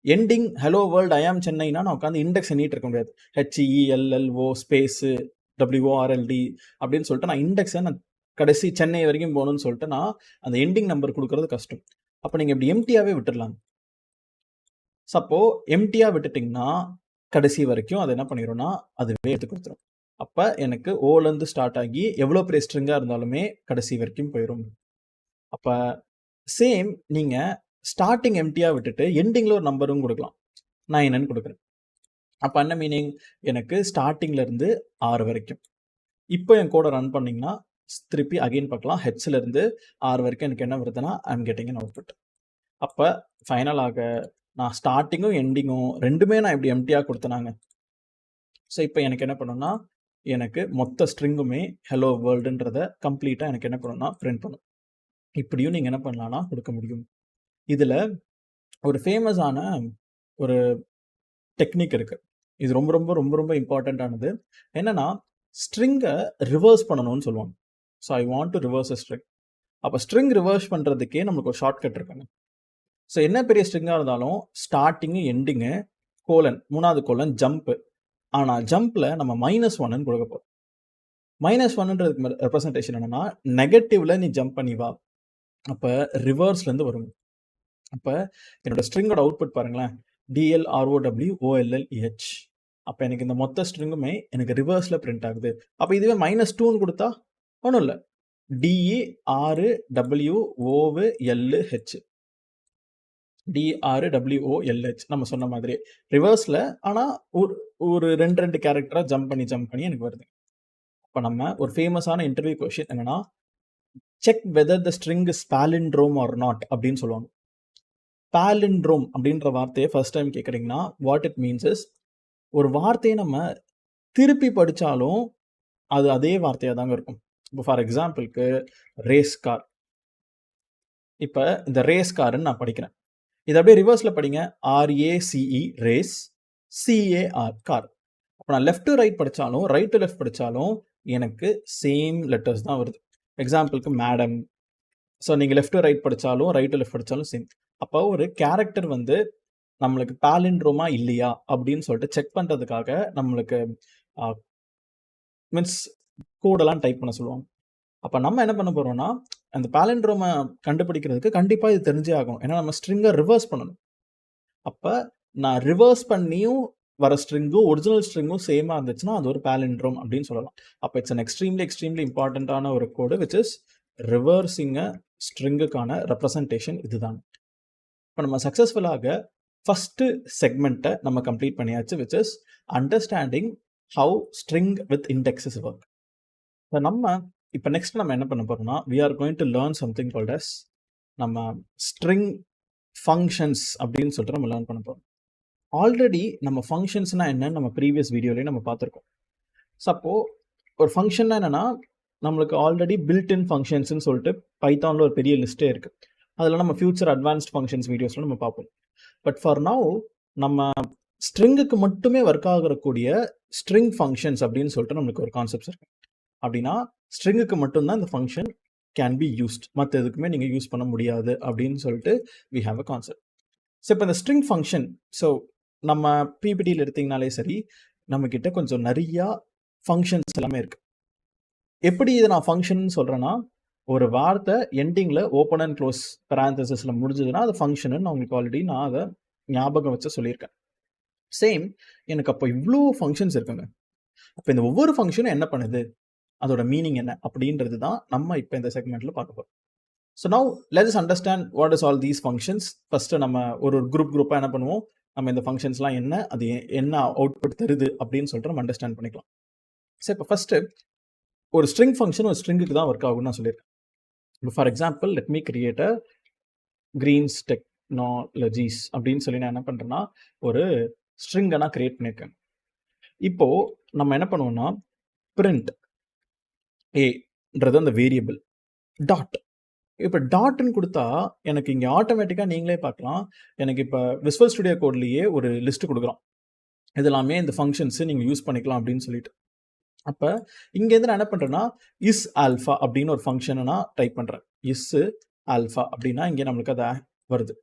எண்டிங் ஹலோ வேர்ல்டு ஐ ஆம் சென்னைனா நான் உட்காந்து இண்டெக்ஸ் எண்ணிட்டு இருக்க முடியாது. HELLO ஸ்பேஸு WORLD அப்படின்னு சொல்லிட்டு நான் இண்டெக்ஸை நான் கடைசி சென்னை வரைக்கும் போகணும்னு சொல்லிட்டு நான் அந்த எண்டிங் நம்பர் கொடுக்கறது கஷ்டம். அப்போ நீங்கள் இப்படி எம்டியாகவே விட்டுடலாம். சப்போ எம்டியாக விட்டுட்டிங்கன்னா கடைசி வரைக்கும் அது என்ன பண்ணிடும்னா அதுவே எடுத்து கொடுத்துரும். அப்போ எனக்கு ஓலேருந்து ஸ்டார்ட் ஆகி எவ்வளோ பெரிய ஸ்ட்ரிங்காக இருந்தாலுமே கடைசி வரைக்கும் போயிடும். அப்போ சேம் நீங்கள் ஸ்டார்டிங் எம்டியாக விட்டுட்டு எண்டிங்கில் ஒரு நம்பரும் கொடுக்கலாம். நான் என்னன்னு கொடுக்குறேன். அப்போ என்ன மீனிங், எனக்கு ஸ்டார்டிங்லேருந்து 6 வரைக்கும். இப்போ என் கோடை ரன் பண்ணிங்கன்னா திருப்பி அகெயின் பார்க்கலாம், ஹெச்லேருந்து 6 வரைக்கும் எனக்கு என்ன வருதுன்னா ஐம் கெட்டிங் அன் அவுட்புட். அப்போ ஃபைனலாக நான் ஸ்டார்டிங்கும் எண்டிங்கும் ரெண்டுமே நான் இப்படி எம்டியாக கொடுத்தனாங்க. ஸோ இப்போ எனக்கு என்ன பண்ணணும்னா, எனக்கு மொத்த ஸ்ட்ரிங்குமே ஹலோ வேர்ல்டுன்றதை கம்ப்ளீட்டாக எனக்கு என்ன பண்ணணும்னா பிரிண்ட் பண்ணும். இப்படியும் நீங்கள் என்ன பண்ணலான்னா கொடுக்க முடியும். இதில் ஒரு ஃபேமஸான ஒரு டெக்னிக் இருக்குது. இது ரொம்ப ரொம்ப ரொம்ப ரொம்ப இம்பார்ட்டண்ட்டானது. என்னென்னா, ஸ்ட்ரிங்கை ரிவர்ஸ் பண்ணணும்னு சொல்லுவாங்க. So I want to reverse a string. அப்போ ஸ்ட்ரிங் ரிவர்ஸ் பண்ணுறதுக்கே நம்மளுக்கு ஒரு ஷார்ட்கட் இருக்குங்க. ஸோ என்ன பெரிய ஸ்ட்ரிங்காக இருந்தாலும் ஸ்டார்டிங்கு, எண்டிங்கு, கோலன், 3வது கோலன், ஜம்ப்பு. ஆனால் ஜம்பில் நம்ம -1ன்னு கொடுக்க போகிறோம். -1ன்றதுக்கு ரெப்ரசன்டேஷன் என்னென்னா, நெகட்டிவில் நீ ஜம்ப் பண்ணி வா, அப்போ ரிவர்ஸ்லேருந்து வரும். அப்போ என்னோட ஸ்ட்ரிங்கோட அவுட்புட் பாருங்களேன், DLROWOLLEH. அப்போ எனக்கு இந்த மொத்த ஸ்ட்ரிங்குமே எனக்கு ரிவர்ஸில் பிரிண்ட் ஆகுது. அப்போ இதுவே -2ன்னு கொடுத்தா ஒன்றும் இல்லை, DERWOLH, DRWOLH நம்ம சொன்ன மாதிரி ரிவர்ஸில். ஆனால் ஒரு 2 கேரக்டராக ஜம்ப் பண்ணி எனக்கு வருது. அப்போ நம்ம ஒரு ஃபேமஸான இன்டர்வியூ கொஷின் என்னென்னா, check whether the string is palindrome or not அப்படின்னு சொல்லுவாங்க. பாலிண்ட்ரோம் அப்படின்ற வார்த்தையை ஃபர்ஸ்ட் டைம் கேட்குறீங்கன்னா வாட் இட் மீன்ஸ் இஸ், ஒரு வார்த்தையை நம்ம திருப்பி படித்தாலும் அது அதே வார்த்தையாக தாங்க இருக்கும். இப்போ ஃபார் எக்ஸாம்பிளுக்கு ரேஸ் கார். இப்போ இந்த ரேஸ் காருன்னு நான் படிக்கிறேன், இது அப்படியே ரிவர்ஸில் படிங்க, RACE ரேஸ், CAR கார். அப்போ நான் லெஃப்ட் டு ரைட் படித்தாலும் ரைட் டு லெஃப்ட் படித்தாலும் எனக்கு சேம் லெட்டர்ஸ் தான் வருது. எக்ஸாம்பிளுக்கு மேடம். ஸோ நீங்கள் லெஃப்ட் டு ரைட் படித்தாலும் ரைட் டு லெஃப்ட் படித்தாலும் சேம். அப்போ ஒரு கேரக்டர் வந்து நம்மளுக்கு பாலிண்ட்ரோமா இல்லையா அப்படின்னு சொல்லிட்டு செக் பண்ணுறதுக்காக நம்மளுக்கு மீன்ஸ் கோடெல்லாம் டைப் பண்ண சொல்லுவாங்க. அப்போ நம்ம என்ன பண்ண போகிறோம்னா, அந்த பாலிண்ட்ரோமை கண்டுபிடிக்கிறதுக்கு கண்டிப்பாக இது தெரிஞ்சே ஆகும். ஏன்னா நம்ம ஸ்ட்ரிங்கை ரிவர்ஸ் பண்ணணும். அப்போ நான் ரிவர்ஸ் பண்ணியும் வர ஸ்ட்ரிங்கும் ஒரிஜினல் ஸ்ட்ரிங்கும் சேமாக இருந்துச்சுன்னா அது ஒரு பாலிண்ட்ரோம் அப்படின்னு சொல்லலாம். அப்போ இட்ஸ் அன் எக்ஸ்ட்ரீம்லி இம்பார்ட்டண்ட்டான ஒரு கோடு விச் இஸ் ரிவர்ஸிங்க ஸ்ட்ரிங்குக்கான ரெப்ரசன்டேஷன் இதுதான். இப்போ நம்ம சக்ஸஸ்ஃபுல்லாக ஃபஸ்ட்டு செக்மெண்ட்டை நம்ம கம்ப்ளீட் பண்ணியாச்சு, which is understanding how string with indexes work. இப்போ இப்போ நெக்ஸ்ட் நம்ம என்ன பண்ண போகிறோம்னா, we are going to learn something called as நம்ம ஸ்ட்ரிங் ஃபங்க்ஷன்ஸ் அப்படின்னு சொல்லிட்டு நம்ம லேர்ன் பண்ண போகிறோம். ஆல்ரெடி நம்ம ஃபங்க்ஷன்ஸ்னால் என்னன்னு நம்ம ப்ரீவியஸ் வீடியோலேயே நம்ம பார்த்துருக்கோம். ஸோ அப்போது ஒரு ஃபங்க்ஷன்னா என்னென்னா, நம்மளுக்கு ஆல்ரெடி பில்ட் இன் ஃபங்க்ஷன்ஸ்னு சொல்லிட்டு பைத்தானில் ஒரு பெரிய லிஸ்ட்டே இருக்குது. அதில் நம்ம ஃபியூச்சர் அட்வான்ஸ்ட் ஃபங்க்ஷன்ஸ் வீடியோஸில் நம்ம பார்ப்போம். பட் ஃபார் நவ் நம்ம ஸ்ட்ரிங்குக்கு மட்டுமே ஒர்க் ஆகக்கூடிய ஸ்ட்ரிங் ஃபங்க்ஷன்ஸ் அப்படின்னு சொல்லிட்டு நம்மளுக்கு ஒரு கான்செப்ட்ஸ் இருக்குது. அப்படின்னா ஸ்ட்ரிங்குக்கு மட்டும்தான் இந்த ஃபங்க்ஷன் கேன் பி யூஸ்ட், மற்ற எதுக்குமே நீங்கள் யூஸ் பண்ண முடியாது அப்படின்னு சொல்லிட்டு we have a concept. So இப்போ இந்த ஸ்ட்ரிங் ஃபங்க்ஷன், ஸோ நம்ம பிபிடியில் எடுத்திங்கனாலே சரி, நம்மக்கிட்ட கொஞ்சம் நிறையா ஃபங்க்ஷன்ஸ் எல்லாமே இருக்குது. எப்படி இதை நான் ஃபங்க்ஷன் சொல்கிறேன்னா, ஒரு வார்த்தை எண்டிங்கில் ஓப்பன் அண்ட் க்ளோஸ் பேராந்தசிஸில் முடிஞ்சதுன்னா அது ஃபங்க்ஷனு நான் உங்களுக்கு ஆல்ரெடி நான் அதை ஞாபகம் வச்சு சொல்லியிருக்கேன். சேம் எனக்கு அப்போ இவ்வளோ ஃபங்க்ஷன்ஸ் இருக்குங்க. அப்போ இந்த ஒவ்வொரு ஃபங்க்ஷனும் என்ன பண்ணுது, அதோட மீனிங் என்ன அப்படின்றது தான் நம்ம இப்போ இந்த செக்மெண்ட்டில் பார்க்க போகிறோம். So now let's understand what is all these functions. First நம்ம ஒரு குரூப்பாக என்ன பண்ணுவோம், நம்ம இந்த ஃபங்க்ஷன்ஸ்லாம் என்ன, அது என்ன அவுட்புட் தருது அப்படின்னு சொல்லிட்டு நம்ம அண்டர்ஸ்டாண்ட் பண்ணிக்கலாம். ஸோ இப்போ ஃபஸ்ட்டு ஒரு ஸ்ட்ரிங் ஃபங்க்ஷன் ஒரு ஸ்ட்ரிங்குக்கு தான் ஒர்க் ஆகும்னு நான் சொல்லியிருக்கேன். இப்போ for example let me create a Greens Technologies அப்படின்னு சொல்லி நான் என்ன பண்ணுறேன்னா ஒரு ஸ்ட்ரிங்கை நான் கிரியேட் பண்ணியிருக்கேன். இப்போது நம்ம என்ன பண்ணுவோம்னா பிரிண்ட் ஏன்றது அந்த வேரியபிள் டாட். இப்போ டாட்னு கொடுத்தா எனக்கு இங்கே ஆட்டோமேட்டிக்காக நீங்களே பார்க்கலாம், எனக்கு இப்போ விசுவல் ஸ்டுடியோ கோட்லேயே ஒரு லிஸ்ட்டு கொடுக்குறோம், இதெல்லாமே இந்த ஃபங்க்ஷன்ஸு நீங்கள் யூஸ் பண்ணிக்கலாம் அப்படின்னு சொல்லிட்டு. அப்போ இங்கேருந்து நான் என்ன பண்ணுறேன்னா இஸ் ஆல்ஃபா அப்படின்னு ஒரு ஃபங்க்ஷனை நான் டைப் பண்ணுறேன். இஸ் ஆல்ஃபா அப்படின்னா இங்கே நம்மளுக்கு அதை வருது,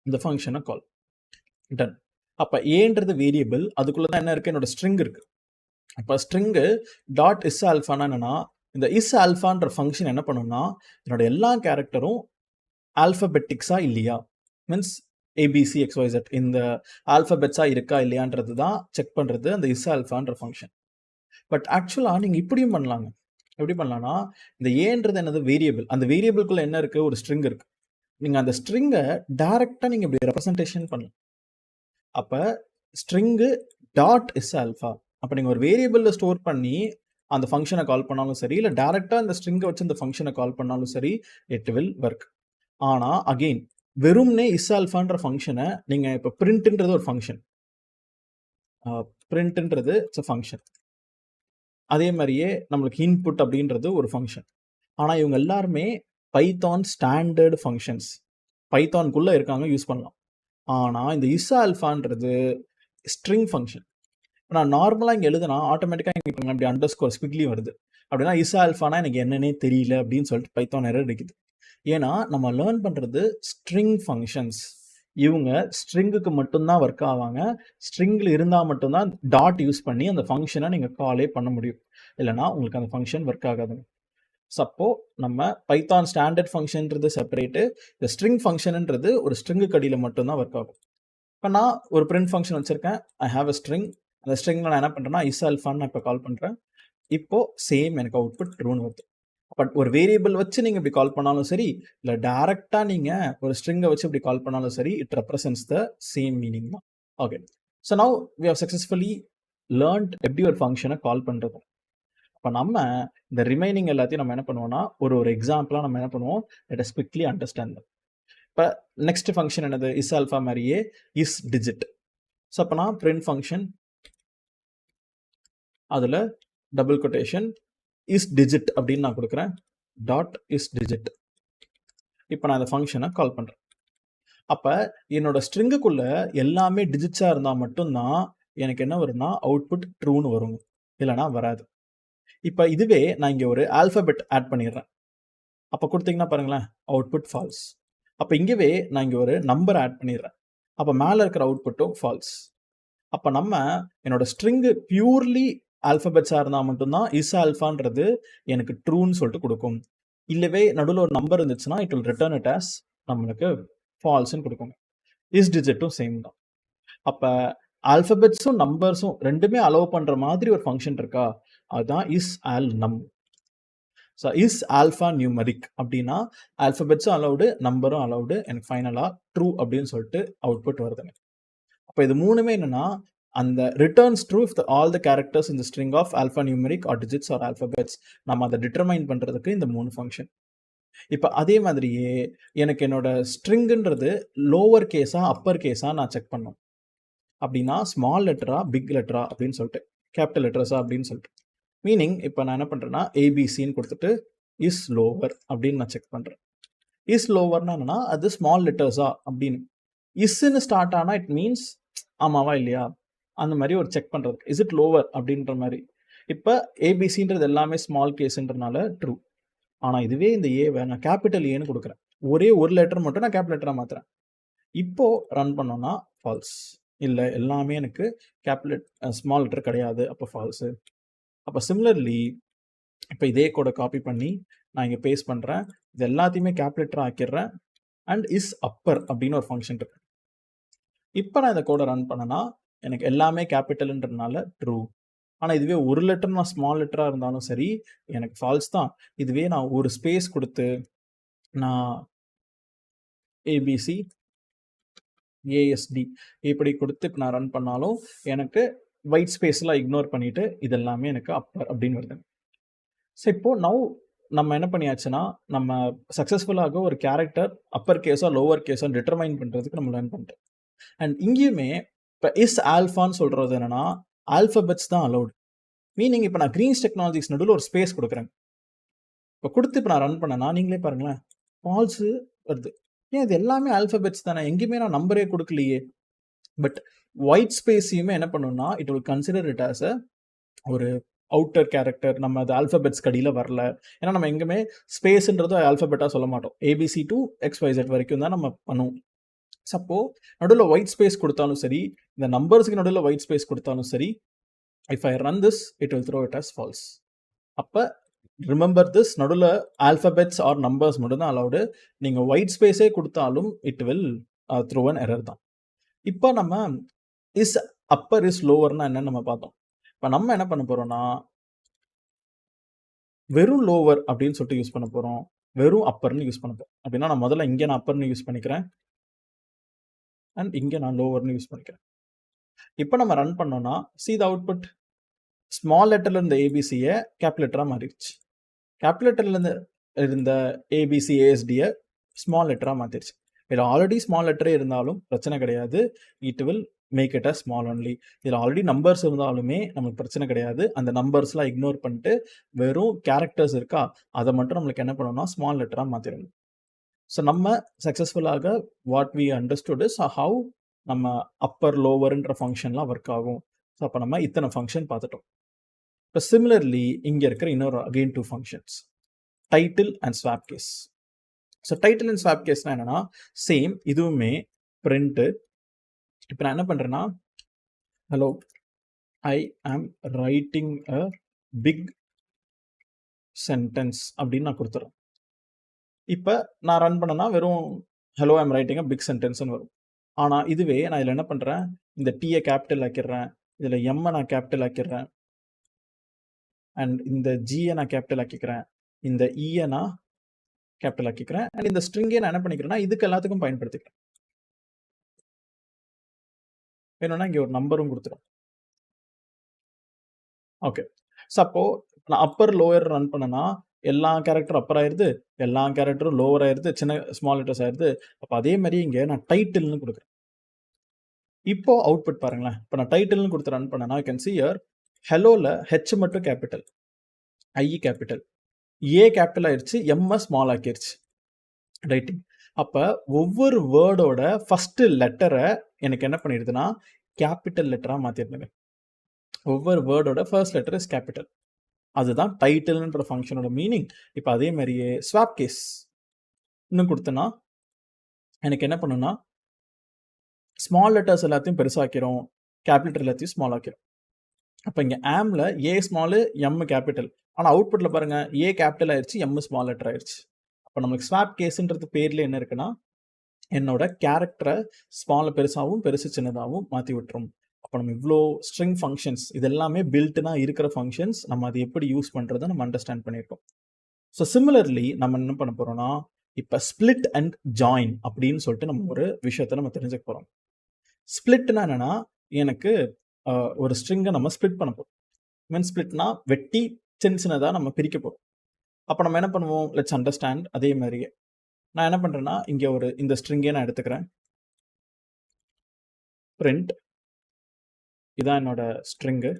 இந்த ஃபங்க்ஷனை கால் டன். அப்போ ஏன்றது வேரியபிள், அதுக்குள்ளே தான் என்ன இருக்குது, என்னோட ஸ்ட்ரிங் இருக்குது. அப்போ ஸ்ட்ரிங்கு டாட் இஸ் ஆல்ஃபானா என்னன்னா, இந்த இஸ் ஆல்ஃபான்ற ஃபங்க்ஷன் என்ன பண்ணும்னா என்னோட எல்லா கேரக்டரும் ஆல்ஃபபெட்டிக்ஸாக இல்லையா, மீன்ஸ் ஏபிசி எக்ஸ்ஒய்செட் இந்த ஆல்ஃபபெட்ஸாக இருக்கா இல்லையான்றது தான் செக் பண்ணுறது அந்த இஸ் ஆல்ஃபான்ற ஃபங்க்ஷன். பட் ஆக்சுவலாக நீங்கள் இப்படியும் பண்ணலாங்க. எப்படி பண்ணலாம்னா, இந்த ஏன்றது என்னது வேரியபிள், அந்த வேரியபிள்குள்ளே என்ன இருக்குது, ஒரு ஸ்ட்ரிங் இருக்குது. நீங்கள் அந்த ஸ்ட்ரிங்கை டைரெக்டாக நீங்கள் இப்படி ரெப்ரசன்டேஷன் பண்ணலாம். அப்போ ஸ்ட்ரிங்கு டாட் இஸ் ஆல்ஃபா, அப்போ நீங்கள் ஒரு வேரியபிளில் ஸ்டோர் பண்ணி அந்த ஃபங்க்ஷனை கால் பண்ணாலும் சரி, இல்லை டேரெக்டாக இந்த ஸ்ட்ரிங்கை வச்சு இந்த ஃபங்க்ஷனை கால் பண்ணாலும் சரி, இட் வில் ஒர்க். ஆனால் அகெயின் வெறும்னே இஸ் ஆல்ஃபான்ற ஃபங்க்ஷனை நீங்கள் இப்போ பிரிண்ட்ன்றது ஒரு ஃபங்க்ஷன், பிரிண்ட்ன்றது இட்ஸ் அ ஃபங்க்ஷன். அதே மாதிரியே நம்மளுக்கு இன்புட் அப்படின்றது ஒரு ஃபங்க்ஷன். ஆனால் இவங்க எல்லாருமே பைத்தான் ஸ்டாண்டர்டு ஃபங்க்ஷன்ஸ், பைத்தான்குள்ளே இருக்காங்க, யூஸ் பண்ணலாம். ஆனால் இந்த இஸ் ஆல்ஃபான்றது ஸ்ட்ரிங் ஃபங்க்ஷன். நான் நார்மலாக இங்கே எழுதுனா ஆட்டோமேட்டிக்காக இங்கே இப்போ அப்படி அண்டர் ஸ்கோர் ஸ்குவிக்லி வருது. அப்படின்னா இஸ் ஆல்ஃபானா எனக்கு என்னன்னே தெரியல அப்படின்னு சொல்லிட்டு பைத்தான் எரர் அடிக்குது. ஏன்னா நம்ம லேர்ன் பண்ணுறது ஸ்ட்ரிங் ஃபங்க்ஷன்ஸ், இவங்க ஸ்ட்ரிங்குக்கு மட்டும்தான் ஒர்க் ஆவாங்க. ஸ்ட்ரிங்கில் இருந்தால் மட்டும்தான் டாட் யூஸ் பண்ணி அந்த ஃபங்க்ஷனை நீங்கள் காலே பண்ண முடியும், இல்லைனா உங்களுக்கு அந்த ஃபங்க்ஷன் ஒர்க் ஆகாதுங்க. சப்போ நம்ம பைத்தான் ஸ்டாண்டர்ட் ஃபங்க்ஷன்றது செப்பரேட்டு, இந்த ஸ்ட்ரிங் ஃபங்க்ஷன்ன்றது ஒரு ஸ்ட்ரிங்குக்கு அடியில் மட்டும்தான் ஒர்க் ஆகும். இப்போ நான் ஒரு பிரிண்ட் ஃபங்க்ஷன் வச்சுருக்கேன், ஐ ஹாவ் அ ஸ்ட்ரிங். அந்த ஸ்ட்ரிங்கில் நான் என்ன பண்ணுறேன்னா இஸ் ஆல்ஃபான்னு நான் இப்போ கால் பண்ணுறேன். இப்போது சேம் எனக்கு அவுட்புட் ட்ரூன்னு வருது. பட் ஒரு வேரியபிள் வச்சு நீங்கள் இப்படி கால் பண்ணாலும் சரி, இல்லை டேரெக்டாக நீங்கள் ஒரு ஸ்ட்ரிங்கை வச்சு இப்படி கால் பண்ணாலும் சரி, it represents the same meaning தான். Okay, so now we have successfully learnt எப்படி ஒரு ஃபங்க்ஷனை கால் பண்ணுறது. இப்போ நம்ம இந்த ரிமைனிங் எல்லாத்தையும் நம்ம என்ன பண்ணுவோம்னா ஒரு எக்ஸாம்பிளாக நம்ம என்ன பண்ணுவோம், லெட் அஸ் குவிக்லி அண்டர்ஸ்டாண்ட். இப்போ நெக்ஸ்ட் ஃபங்க்ஷன் என்னது, இஸ் ஆல்ஃபா மாதிரியே இஸ் டிஜிட். ஸோ அப்போ நான் பிரிண்ட் ஃபங்க்ஷன், அதில் டபுள் கொட்டேஷன் இஸ் டிஜிட் அப்படின்னு நான் கொடுக்குறேன், டாட் இஸ் டிஜிட். இப்போ நான் அந்த ஃபங்க்ஷனை கால் பண்ணுறேன். அப்போ என்னோட ஸ்ட்ரிங்குக்குள்ள எல்லாமே டிஜிட்ஸாக இருந்தால் மட்டும்தான் எனக்கு என்ன வரும்னா அவுட்புட் ட்ரூன்னு வருங்க, இல்லைனா வராது. இப்போ இதுவே நான் இங்கே ஒரு ஆல்ஃபபெட் ஆட் பண்ணிடுறேன். அப்போ கொடுத்தீங்கன்னா பாருங்களேன், அவுட்புட் ஃபால்ஸ். அப்போ இங்கேவே நான் இங்கே ஒரு நம்பர் ஆட் பண்ணிடுறேன். அப்போ மேலே இருக்கிற அவுட்புட்டும் ஃபால்ஸ். அப்போ நம்ம என்னோட ஸ்ட்ரிங்கு பியூர்லி ஆல்ஃபபெட்ஸாக இருந்தால் மட்டும்தான் இஸ் ஆல்ஃபான்றது எனக்கு ட்ரூன்னு சொல்லிட்டு கொடுக்கும். இல்லவே நடுவில் ஒரு நம்பர் இருந்துச்சுன்னா it will return it as நம்மளுக்கு ஃபால்ஸ்ன்னு கொடுக்கும். இஸ் டிஜிட்டும் சேம் தான். அப்போ ஆல்ஃபபெட்ஸும் நம்பர்ஸும் ரெண்டுமே அலோவ் பண்ணுற மாதிரி ஒரு ஃபங்க்ஷன் இருக்கா, அதுதான் இஸ் ஆல் நம். ஸோ இஸ் ஆல்ஃபா நியூமரிக் அப்படின்னா ஆல்ஃபபெட்ஸும் அலௌடு, நம்பரும் அலௌடு, எனக்கு ஃபைனலாக ட்ரூ அப்படின்னு சொல்லிட்டு அவுட்புட் வருதுங்க. அப்போ இது மூணுமே என்னன்னா அந்த returns true if all the characters இந்த string of alphanumeric or digits or alphabets. நம்ம அதை டிட்டர்மைன் பண்ணுறதுக்கு இந்த 3 ஃபங்க்ஷன். இப்போ அதே மாதிரியே எனக்கு என்னோட ஸ்ட்ரிங்குன்றது லோவர் கேஸா அப்பர் கேஸா நான் செக் பண்ணணும். அப்படின்னா ஸ்மால் லெட்டரா பிக் லெட்டரா அப்படின்னு சொல்லிட்டு, கேபிட்டல் லெட்டர்ஸா அப்படின்னு சொல்லிட்டு. மீனிங் இப்போ நான் என்ன பண்ணுறேன்னா ஏபிசின்னு கொடுத்துட்டு இஸ் லோவர் அப்படின்னு நான் செக் பண்ணுறேன். இஸ் லோவர்னா என்னன்னா அது ஸ்மால் லெட்டர்ஸா அப்படின்னு. இஸ்ன்னு ஸ்டார்ட் ஆனால் இட் மீன்ஸ் ஆமாவா இல்லையா அந்த மாதிரி ஒரு செக் பண்ணுறது. இஸ் இட் லோவர் அப்படின்ற மாதிரி. இப்போ ஏபிசின்றது எல்லாமே ஸ்மால் கேஸ்ன்றனால ட்ரூ. ஆனால் இதுவே இந்த ஏவை நான் கேபிட்டல் ஏன்னு கொடுக்குறேன். ஒரே ஒரு லெட்டர் மட்டும் நான் கேபிட்டல் லெட்டராக மாற்றுறேன். இப்போ ரன் பண்ணோன்னா ஃபால்ஸ். இல்லை எல்லாமே எனக்கு கேபிட்டல் ஸ்மால் லெட்டர் கிடையாது, அப்போ ஃபால்ஸு. அப்போ சிமிலர்லி இப்போ இதே கூட காப்பி பண்ணி நான் இங்கே பேஸ்ட் பண்ணுறேன். இது எல்லாத்தையுமே கேபிட்டல் ஆக்கிடுறேன். அண்ட் இஸ் அப்பர் அப்படின்னு ஒரு ஃபங்க்ஷன் இருக்கு. இப்போ நான் இந்த கோடை ரன் பண்ணனா எனக்கு எல்லாமே கேபிட்டல்ன்றதுனால ட்ரூ. ஆனால் இதுவே ஒரு லெட்டர் நான் ஸ்மால் லெட்டராக இருந்தாலும் சரி எனக்கு ஃபால்ஸ் தான். இதுவே நான் ஒரு ஸ்பேஸ் கொடுத்து நான் ஏபிசி ஏஎஸ்டி இப்படி கொடுத்து இப்போ நான் ரன் பண்ணாலும் எனக்கு ஒயிட் ஸ்பேஸ்லாம் இக்னோர் பண்ணிட்டு இது எல்லாமே எனக்கு அப்பர் அப்படின்னு வருது. ஸோ இப்போ நவ் நம்ம என்ன பண்ணியாச்சுன்னா நம்ம சக்ஸஸ்ஃபுல்லாக ஒரு கேரக்டர் அப்பர் கேஸோ லோவர் கேஸோ டிட்டர்மைன் பண்ணுறதுக்கு நம்ம லேர்ன் பண்ணிட்டோம். அண்ட் இங்கேயுமே இப்போ இஸ் ஆல்ஃபான்னு சொல்கிறது என்னன்னா ஆல்ஃபபெட்ஸ் தான் அலௌடு. மீனிங் இப்போ நான் கிரீன்ஸ் டெக்னாலஜிஸ் நடுவில் ஒரு ஸ்பேஸ் கொடுக்குறேன். இப்போ கொடுத்து இப்போ நான் ரன் பண்ணேன்னா நீங்களே பாருங்களேன் ஃபால்ஸு வருது. ஏன் இது எல்லாமே ஆல்ஃபபெட்ஸ் தானே, எங்கேயுமே நான் நம்பரே கொடுக்கலையே. பட் ஒயிட் ஸ்பேஸையுமே என்ன பண்ணணும்னா it will consider it as a ஒரு அவுட்டர் கேரக்டர். நம்ம அது ஆல்ஃபபெட்ஸ் கடியில் வரல. ஏன்னா நம்ம எங்கேயுமே ஸ்பேஸ்ன்றது ஆல்ஃபபெட்டாக சொல்ல மாட்டோம். ஏபிசி டு XYZ வரைக்கும் தான் நம்ம பண்ணுவோம். சப்போ நடுவில் ஒயிட் ஸ்பேஸ் கொடுத்தாலும் சரி, இந்த நம்பர்ஸுக்கு நடுவில் ஒயிட் ஸ்பேஸ் கொடுத்தாலும் சரி, if I run this it will throw it as false. அப்போ ரிமெம்பர் திஸ், நடுவில் ஆல்ஃபபெட்ஸ் ஆர் நம்பர்ஸ் மட்டும் தான் அலௌடு. நீங்கள் ஒயிட் ஸ்பேஸே கொடுத்தாலும் it will throw an error தான். இப்போ நம்ம இஸ் அப்பர் இஸ் லோவர்னா என்னன்னு நம்ம பார்த்தோம். இப்போ நம்ம என்ன பண்ண போகிறோம்னா வெறும் லோவர் அப்படின்னு சொல்லிட்டு யூஸ் பண்ண போகிறோம், வெறும் அப்பர்னு யூஸ் பண்ண போகிறோம். அப்படின்னா நான் முதல்ல இங்கே நான் அப்பர்னு யூஸ் பண்ணிக்கிறேன் அண்ட் இங்கே நான் லோவர்னு யூஸ் பண்ணிக்கிறேன். இப்போ நம்ம ரன் பண்ணோம்னா see the output, ஸ்மால் லெட்டர்ல இருந்த ஏபிசியை கேபிட்டல் லெட்டராக மாறிடுச்சு. கேபிட்டல் லெட்டர்ல இருந்த ஏபிசி ஏஎஸ்டியை ஸ்மால் லெட்டராக மாற்றிடுச்சு. இதில் ஆல்ரெடி ஸ்மால் லெட்டரே இருந்தாலும் பிரச்சனை கிடையாது, it will make it a small only. இதில் ஆல்ரெடி நம்பர்ஸ் இருந்தாலுமே நமக்கு பிரச்சனை கிடையாது. அந்த நம்பர்ஸ்லாம் இக்னோர் பண்ணிட்டு வெறும் கேரக்டர்ஸ் இருக்கா அதை மட்டும் நம்மளுக்கு என்ன பண்ணணும்னா ஸ்மால் லெட்டராக மாற்றிடணும். ஸோ நம்ம சக்ஸஸ்ஃபுல்லாக what we understood is how நம்ம அப்பர் லோவர்ன்ற ஃபங்க்ஷன்லாம் ஒர்க் ஆகும். ஸோ அப்போ நம்ம இத்தனை ஃபங்க்ஷன் பார்த்துட்டோம். இப்போ சிமிலர்லி இங்கே இருக்கிற இன்னொரு again 2 functions, title and swap case. So title and swap கேஸ்னால் என்னென்னா சேம், இதுவுமே பிரிண்ட்டு. இப்போ நான் என்ன பண்ணுறேன்னா ஹலோ ஐ ஆம் ரைட்டிங் அ பிக் சென்டென்ஸ் அப்படின்னு நான் கொடுத்துறேன். இப்போ நான் ரன் பண்ணேன்னா வெறும் hello I'm writing a big சென்டென்ஸ்னு வரும். ஆனால் இதுவே நான் இதில் என்ன பண்ணுறேன், இந்த டீயை கேபிட்டல் ஆக்கிடுறேன், இதில் எம்மை நான் கேபிட்டல் ஆக்கிடுறேன், அண்ட் இந்த ஜியை நான் கேபிட்டல் ஆக்கிக்கிறேன், இந்த இயை நான் கேபிட்டல் ஆக்கிக்கிறேன், அண்ட் இந்த ஸ்ட்ரிங்கை நான் என்ன பண்ணிக்கிறேன்னா இதுக்கு எல்லாத்துக்கும் பயன்படுத்திக்கிறேன். வேணும்னா இங்கே ஒரு நம்பரும் கொடுத்துரும். ஓகே, ஸோ அப்போ நான் அப்பர் லோவர் ரன் பண்ணேன்னா எல்லா கேரக்டரும் அப்பர் ஆயிடுது, எல்லா கேரக்டரும் லோவர் ஆயிடுது, சின்ன ஸ்மால் லெட்டர்ஸ் ஆயிடுது. அப்போ அதே மாதிரி இங்கே நான் டைட்டில்னு கொடுக்குறேன். இப்போ அவுட்புட் பாருங்களேன். இப்போ நான் டைட்டில்னு கொடுத்து ரன் பண்ணேன்னா யூ கேன் see here ஹெலோவில் ஹெச் மட்டும் capital, I capital, A capital ஆயிடுச்சு, எம்ஐ ஸ்மால் ஆக்கிடுச்சு. ரைட்டிங். அப்போ ஒவ்வொரு வேர்டோட ஃபர்ஸ்ட் லெட்டரை எனக்கு என்ன பண்ணிடுதுன்னா கேபிட்டல் லெட்டராக மாற்றிடுதுங்க. ஒவ்வொரு வேர்டோட ஃபர்ஸ்ட் லெட்டர் இஸ் கேபிட்டல். அதுதான் டைட்டில்ன்ற ஃபங்க்ஷனோட மீனிங். இப்போ அதே மாதிரியே ஸ்வாப் கேஸ் இன்னும் கொடுத்தனா எனக்கு என்ன பண்ணுன்னா ஸ்மால் லெட்டர்ஸ் எல்லாத்தையும் பெருசாக்கிறோம், கேபிட்டல் எல்லாத்தையும் ஸ்மால் ஆக்கிறோம். அப்போ இங்கே ஆம்ல ஏ ஸ்மாலு எம் கேபிட்டல், ஆனால் அவுட்புட்டில் பாருங்க ஏ கேபிட்டல் ஆயிடுச்சு, எம் ஸ்மால் லெட்டர் ஆயிடுச்சு. அப்போ நமக்கு ஸ்வாப் கேஸ்ன்றது பேர்ல என்ன இருக்குன்னா என்னோட கேரக்டரை ஸ்மால் பெருசாகவும் பெருசு சின்னதாகவும் மாற்றி விட்டுரும். அப்போ நம்ம இவ்வளோ ஸ்ட்ரிங் ஃபங்க்ஷன்ஸ் இது எல்லாமே பில்ட்னா இருக்கிற ஃபங்க்ஷன்ஸ், நம்ம அதை எப்படி யூஸ் பண்ணுறதை நம்ம அண்டர்ஸ்டாண்ட் பண்ணியிருக்கோம். ஸோ சிமிலர்லி நம்ம என்ன பண்ண போகிறோம்னா இப்போ ஸ்பிளிட் அண்ட் ஜாயின் அப்படின்னு சொல்லிட்டு நம்ம ஒரு விஷயத்தை நம்ம தெரிஞ்சுக்க போகிறோம். ஸ்பிளிட்னா என்னன்னா எனக்கு ஒரு ஸ்ட்ரிங்கை நம்ம ஸ்பிளிட் பண்ண போகிறோம். மீன் ஸ்பிளிட்னா வெட்டி சின்ன சின்னதாக நம்ம பிரிக்க போகிறோம். அப்போ நம்ம என்ன பண்ணுவோம், லெட்ஸ் அண்டர்ஸ்டாண்ட். அதே மாதிரியே நான் என்ன பண்ணுறேன்னா இங்கே ஒரு இந்த ஸ்ட்ரிங்கே நான் எடுத்துக்கிறேன். பிரிண்ட் இதான் என்னோட ஸ்ட்ரிங்கு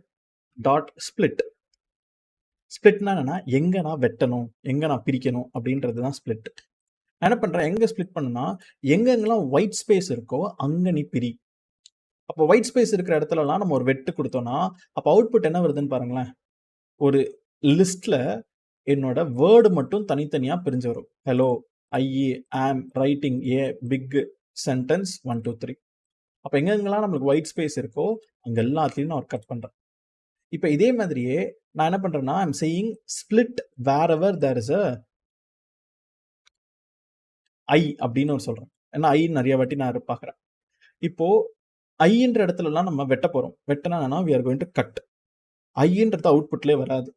டாட் ஸ்பிளிட். ஸ்பிளிட்னா என்னன்னா எங்கே நான் வெட்டணும், எங்கே நான் பிரிக்கணும் அப்படின்றது தான் ஸ்பிளிட். நான் என்ன பண்ணுறேன், எங்கே ஸ்பிளிட் பண்ணுன்னா எங்கெங்கெல்லாம் ஒயிட் ஸ்பேஸ் இருக்கோ அங்கே நீ பிரி. அப்போ ஒயிட் ஸ்பேஸ் இருக்கிற இடத்துலலாம் நம்ம ஒரு வெட்டு கொடுத்தோம்னா அப்போ அவுட்புட் என்ன வருதுன்னு பாருங்களேன். ஒரு லிஸ்ட்ல என்னோட வேர்டு மட்டும் தனித்தனியாக பிரிஞ்சு வரும். ஹலோ, ஐ, ஆம், ரைட்டிங், ஏ, பிக், சென்டென்ஸ் 1 2 3. அப்போ எங்கெங்கெல்லாம் நம்மளுக்கு ஒயிட் ஸ்பேஸ் இருக்கோ அங்கே எல்லாத்தையும் நான் கட் பண்ணுறேன். இப்போ இதே மாதிரியே நான் என்ன பண்ணுறேன்னா I'm saying split wherever there is a I அப்படின்னு ஒரு சொல்கிறேன். ஏன்னா ஐ நிறைய வாட்டி நான் பார்க்குறேன். இப்போ ஐன்ற இடத்துலலாம் நம்ம வெட்ட போகிறோம். வெட்டினா we are going to cut. ஐன்றது அவுட்புட்லேயே வராது.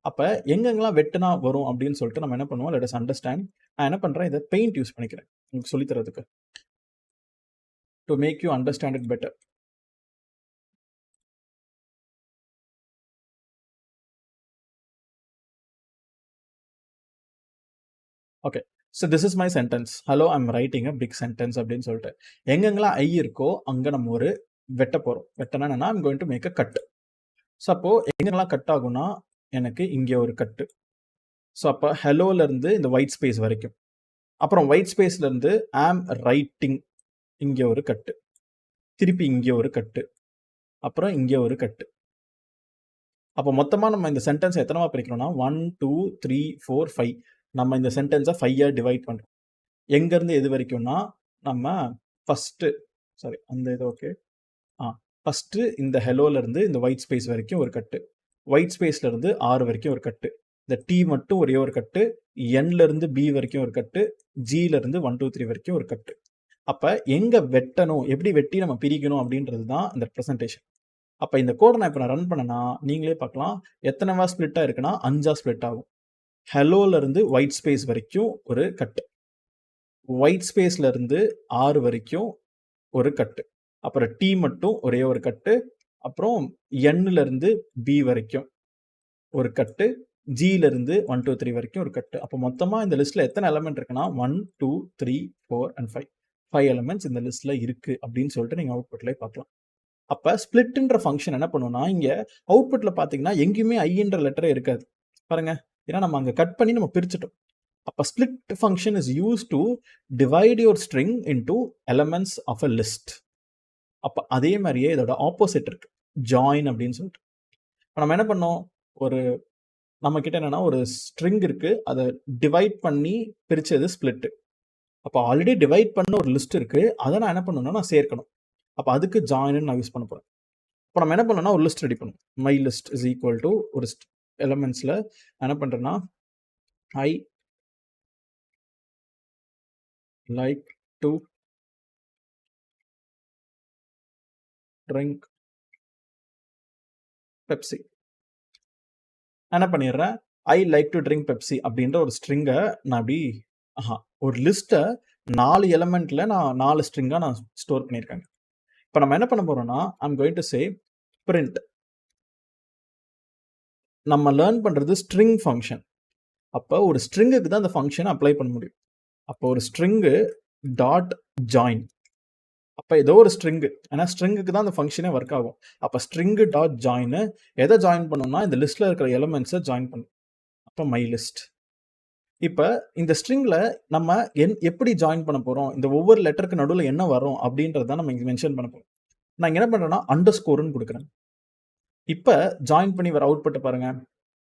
அப்போ எங்கெங்கெல்லாம் வெட்டுனா வரும் அப்படின்னு சொல்லிட்டு நம்ம என்ன பண்ணுவோம், லெட் அஸ் அண்டர்ஸ்டாண்ட். நான் என்ன பண்ணுறேன், இதை பெயிண்ட் யூஸ் பண்ணிக்கிறேன் உங்களுக்கு சொல்லித்தரதுக்கு, to make you understand it better. Okay, so this is my sentence. Hello, I'm writing a big sentence அப்படின்னு சொல்லிட்டு எங்கெங்கெல்லாம் ஐ இருக்கோ அங்கே நம்ம ஒரு வெட்ட போகிறோம். வெட்டனா என்னன்னா I'm going to make a cut. So அப்போ எங்கெங்கெல்லாம் கட் ஆகும்னா எனக்கு இங்கே ஒரு கட்டு. ஸோ அப்போ ஹலோலேருந்து இந்த ஒயிட் ஸ்பேஸ் வரைக்கும், அப்புறம் ஒயிட் ஸ்பேஸ்லேருந்து ஆம் ரைட்டிங் இங்கே ஒரு கட்டு, திருப்பி இங்கே ஒரு கட்டு, அப்புறம் இங்கே ஒரு கட்டு. அப்போ மொத்தமாக நம்ம இந்த சென்டென்ஸ் எத்தனைவா பிரிக்கிறோம்னா 1 2 3 4 5. நம்ம இந்த சென்டென்ஸை 5 டிவைட் பண்ணுறோம். எங்கேருந்து எது வரைக்கும்னா நம்ம ஃபஸ்ட்டு அந்த இது ஓகே ஃபஸ்ட்டு இந்த ஹெலோலேருந்து இந்த ஒயிட் ஸ்பேஸ் வரைக்கும் ஒரு கட்டு, ஒயிட் ஸ்பேஸ்லேருந்து ஆர் வரைக்கும் ஒரு கட்டு, இந்த டி மட்டும் ஒரே ஒரு கட்டு, என்லேருந்து பி வரைக்கும் ஒரு கட்டு, ஜியிலேருந்து 1 2 3 வரைக்கும் ஒரு கட்டு. அப்போ எங்கே வெட்டணும், எப்படி வெட்டி நம்ம பிரிக்கணும் அப்படின்றது தான் இந்த ப்ரெசன்டேஷன். அப்போ இந்த கோடை நான் இப்போ நான் ரன் பண்ணனா நீங்களே பார்க்கலாம் எத்தனைவா ஸ்ப்ளிட்டாக இருக்குன்னா 5 ஸ்ப்ளிட் ஆகும். ஹெலோலேருந்து ஒயிட் ஸ்பேஸ் வரைக்கும் ஒரு கட்டு, ஒயிட் ஸ்பேஸ்லேருந்து ஆர் வரைக்கும் ஒரு கட்டு, அப்புறம் டி மட்டும் ஒரே ஒரு கட்டு, அப்புறம் என்லேருந்து பி வரைக்கும் ஒரு கட்டு, ஜியிலேருந்து 1 2 3 வரைக்கும் ஒரு கட்டு. அப்போ மொத்தமாக இந்த லிஸ்ட்டில் எத்தனை எலமெண்ட் இருக்குன்னா 1 2 3 4 and 5 எலமெண்ட்ஸ் இந்த லிஸ்ட்டில் இருக்குது அப்படின்னு சொல்லிட்டு நீங்கள் அவுட்புட்லேயே பார்க்கலாம். அப்போ ஸ்பிளிட்ன்ற ஃபங்க்ஷன் என்ன பண்ணுவோம்னா இங்கே அவுட்புட்டில் பார்த்தீங்கன்னா எங்கேயுமே ஐன்ற லெட்டரே இருக்காது பாருங்க, ஏன்னா நம்ம அங்கே கட் பண்ணி நம்ம பிரிச்சுட்டோம். அப்போ split function is use to divide your string into elements of a list. அப்போ அதே மாதிரியே இதோட ஆப்போசிட் இருக்கு, ஜாயின் அப்படின்னு சொல்லிட்டு. இப்போ நம்ம என்ன பண்ணோம், ஒரு நம்ம கிட்ட என்னன்னா ஒரு ஸ்ட்ரிங் இருக்கு, அதை டிவைட் பண்ணி பிரிச்சது ஸ்பிளிட். அப்போ ஆல்ரெடி டிவைட் பண்ண ஒரு லிஸ்ட் இருக்கு, அதை நான் என்ன பண்ணணும்னா நான் சேர்க்கணும். அப்போ அதுக்கு ஜாயின் நான் யூஸ் பண்ண போறேன். இப்போ நம்ம என்ன பண்ணோம்னா ஒரு லிஸ்ட் ரெடி பண்ணும். My list is equal to ஒரு எலமெண்ட்ஸ்ல என்ன பண்றேன்னா I like to drink Pepsi. என்ன பண்ணிடுறேன், I like to drink Pepsi அப்படின்ற ஒரு ஸ்ட்ரிங்கை நான் அப்படி ஒரு லிஸ்ட்டை 4 எலமெண்ட்ல நான் 4 ஸ்ட்ரிங்காக நான் ஸ்டோர் பண்ணியிருக்கேன். இப்போ நம்ம என்ன பண்ண போறோம்னா I'm going to say print. நம்ம லேர்ன் பண்றது ஸ்ட்ரிங் ஃபங்க்ஷன். அப்போ ஒரு ஸ்ட்ரிங்குக்கு தான் அந்த ஃபங்க்ஷனை அப்ளை பண்ண முடியும். அப்போ ஒரு ஸ்ட்ரிங்கு டாட் ஜாயின், அப்போ ஏதோ ஒரு ஸ்ட்ரிங்கு, ஏன்னா ஸ்ட்ரிங்குக்கு தான் அந்த ஃபங்க்ஷனே ஒர்க் ஆகும். அப்போ ஸ்ட்ரிங்கு டாட் ஜாயின் எதை ஜாயின் பண்ணோம்னா இந்த லிஸ்ட்டில் இருக்கிற எலமெண்ட்ஸை ஜாயின் பண்ணும். அப்போ மை லிஸ்ட். இப்போ இந்த ஸ்ட்ரிங்கில் நம்ம எப்படி ஜாயின் பண்ண போகிறோம், இந்த ஒவ்வொரு லெட்டருக்கு நடுவில் என்ன வரும் அப்படின்றத நம்ம இங்கே மென்ஷன் பண்ண போகிறோம். நான் என்ன பண்ணுறேன்னா அண்டர் ஸ்கோர்னு கொடுக்குறேன். இப்போ ஜாயின் பண்ணி வர அவுட்புட்டை பாருங்க,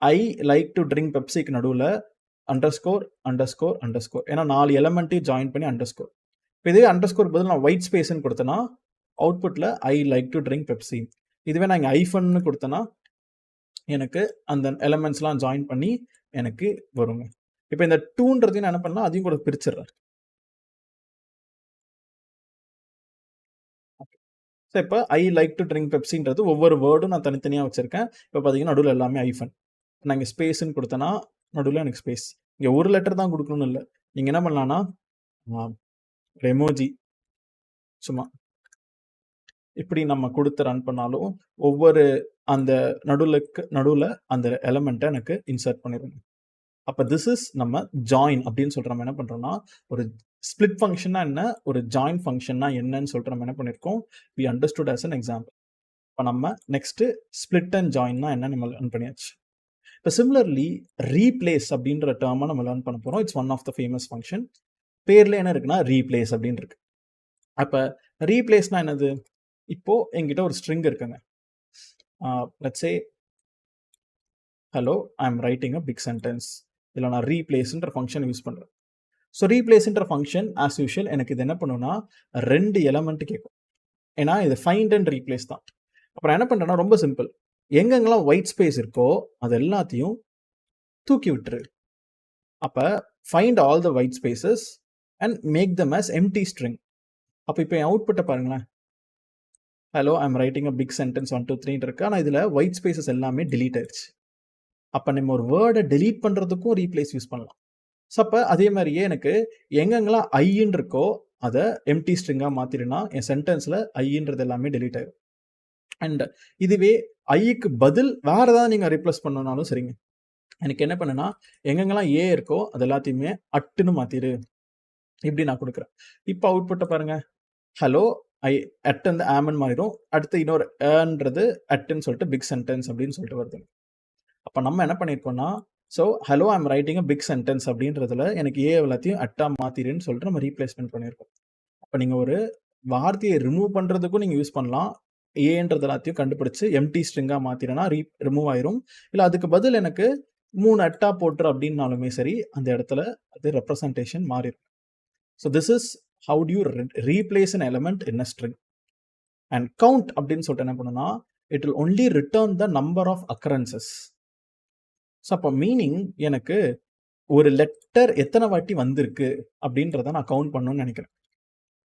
ஐ லைக் டு ட்ரிங்க் பெப்சிக்கு நடுவில் அண்டர்ஸ்கோர் அண்டர்ஸ்கோர் அண்டர்ஸ்கோர், ஏன்னா 4 எலமெண்ட்டையும் ஜாயின் பண்ணி அண்டர்ஸ்கோர். இப்போ இதே அண்டர்ஸ்கோர் பதில் நான் ஒயிட் ஸ்பேஸ்ன்னு கொடுத்தேன்னா அவுட்புட்டில் I like to drink Pepsi. இதுவே நான் இங்கே ஐஃபன்னு கொடுத்தேன்னா எனக்கு அந்த எலமெண்ட்ஸ்லாம் ஜாயின் பண்ணி எனக்கு வருங்க. இப்போ இந்த டூன்றதையும் நான் என்ன பண்ணலாம், அதையும் கூட பிரிச்சிடுறேன். ஸோ இப்போ ஐ லைக் டு ட்ரிங்க் பெப்சின்றது ஒவ்வொரு வேர்டும் நான் தனித்தனியாக வச்சுருக்கேன். இப்போ பார்த்தீங்கன்னா நடுவில் எல்லாமே ஐஃபன். நான் இங்கே ஸ்பேஸ்ன்னு கொடுத்தேன்னா நடுவில் எனக்கு ஸ்பேஸ். இங்கே ஒரு லெட்டர் தான் கொடுக்கணும்னு இல்லை, நீங்கள் என்ன பண்ணலான்னா எமோஜி சும்மா இப்படி நம்ம கொடுத்து ரன் பண்ணாலும் ஒவ்வொரு அந்த நடுவில் அந்த எலமெண்ட்டை எனக்கு இன்சர்ட் பண்ணிடுங்க. அப்போ திஸ் இஸ் நம்ம ஜாயின் அப்படின்னு சொல்லிட்டு நம்ம என்ன பண்ணுறோம்னா, ஒரு ஸ்பிளிட் ஃபங்க்ஷன்னா என்ன, ஒரு ஜாயின் ஃபங்க்ஷன்னா என்னன்னு சொல்லிட்டு நம்ம என்ன பண்ணியிருக்கோம், we understood as an example. இப்போ நம்ம நெக்ஸ்ட்டு ஸ்பிளிட் அண்ட் ஜாயின்னா என்ன நம்ம லேர்ன் பண்ணியாச்சு. இப்போ சிமிலர்லி ரீப்ளேஸ் அப்படின்ற டேர்மை நம்ம லேர்ன் பண்ண போகிறோம். It's one of the famous function. பேரில் என்ன இருக்குன்னா ரீப்ளேஸ் அப்படின்னு இருக்கு. அப்போ ரீப்ளேஸ்னா என்னது, இப்போ என்கிட்ட ஒரு ஸ்ட்ரிங் இருக்குங்க. Let's say hello I am writing a big sentence. இதில் நான் ரீப்ளேஸ்ன்ற ஃபங்க்ஷன் யூஸ் பண்ணுறேன். ஸோ ரீப்ளேஸ்ன்ற ஃபங்க்ஷன் ஆஸ் யூஷுவல் எனக்கு இது என்ன பண்ணுன்னா 2 எலமெண்ட் கேட்கும், ஏன்னா இது ஃபைண்ட் அண்ட் ரீப்ளேஸ் தான். அப்புறம் என்ன பண்ணுறேன்னா ரொம்ப சிம்பிள், எங்கெங்கெல்லாம் ஒயிட் ஸ்பேஸ் இருக்கோ அது எல்லாத்தையும் தூக்கி விட்டுரு. அப்போ find all the white spaces and make them as empty string. அப்போ இப்போ என் அவுட்புட்டை பாருங்களேன், hello I am writing a big sentence 1 2 3 இருக்கு, ஆனால் இதில் ஒயிட் ஸ்பேசஸ் எல்லாமே delete ஆயிடுச்சு. அப்போ நம்ம ஒரு வேர்டை delete பண்ணுறதுக்கும் ரீப்ளேஸ் யூஸ் பண்ணலாம். ஸோ அப்போ அதே மாதிரியே எனக்கு எங்கெங்கெல்லாம் ஐன்னு இருக்கோ அதை எம்டி ஸ்ட்ரிங்காக மாற்றிடுனா என் சென்டென்ஸில் ஐன்றது எல்லாமே delete ஆயிடும். அண்ட் இதுவே ஐக்கு பதில் வேற ஏதாவது நீங்கள் ரீப்ளேஸ் பண்ணனாலும் சரிங்க, எனக்கு என்ன பண்ணுன்னா எங்கெங்கெல்லாம் ஏ இருக்கோ அது எல்லாத்தையுமே அட்டுன்னு மாற்றிடு, இப்படி நான் கொடுக்குறேன். இப்போ அவுட்புட்டை பாருங்க, ஹலோ ஐ அட் வந்து ஆமன் மாறிடும், அடுத்து இன்னொரு ஏன்றது அட்டுன்னு சொல்லிட்டு பிக் சென்டென்ஸ் அப்படின்னு சொல்லிட்டு வருது. அப்போ நம்ம என்ன பண்ணியிருக்கோம்னா, so hello I am writing a big sentence அப்படின்றதுல எனக்கு ஏ எல்லாத்தையும் அட்டா மாற்றிடுன்னு சொல்லிட்டு நம்ம ரீப்ளேஸ்மெண்ட் பண்ணியிருக்கோம். அப்போ நீங்கள் ஒரு வார்த்தையை ரிமூவ் பண்ணுறதுக்கும் நீங்கள் யூஸ் பண்ணலாம். ஏன்றது எல்லாத்தையும் கண்டுபிடிச்சு எம்டி ஸ்ட்ரிங்காக மாற்றினா ரிமூவ் ஆயிரும். இல்லை அதுக்கு பதில் எனக்கு 3 அட்டா போட்டுரு அப்படின்னாலுமே சரி, அந்த இடத்துல அது ரெப்ரசன்டேஷன் மாறிடும். So this is how to you replace an element in a string. And count அப்படின்னு சொல்லிட்டு என்ன பண்ணுன்னா, it will only return the number of occurrences. So அப்போ மீனிங் எனக்கு ஒரு லெட்டர் எத்தனை வாட்டி வந்திருக்கு அப்படின்றத நான் கவுண்ட் பண்ணணும்னு நினைக்கிறேன்.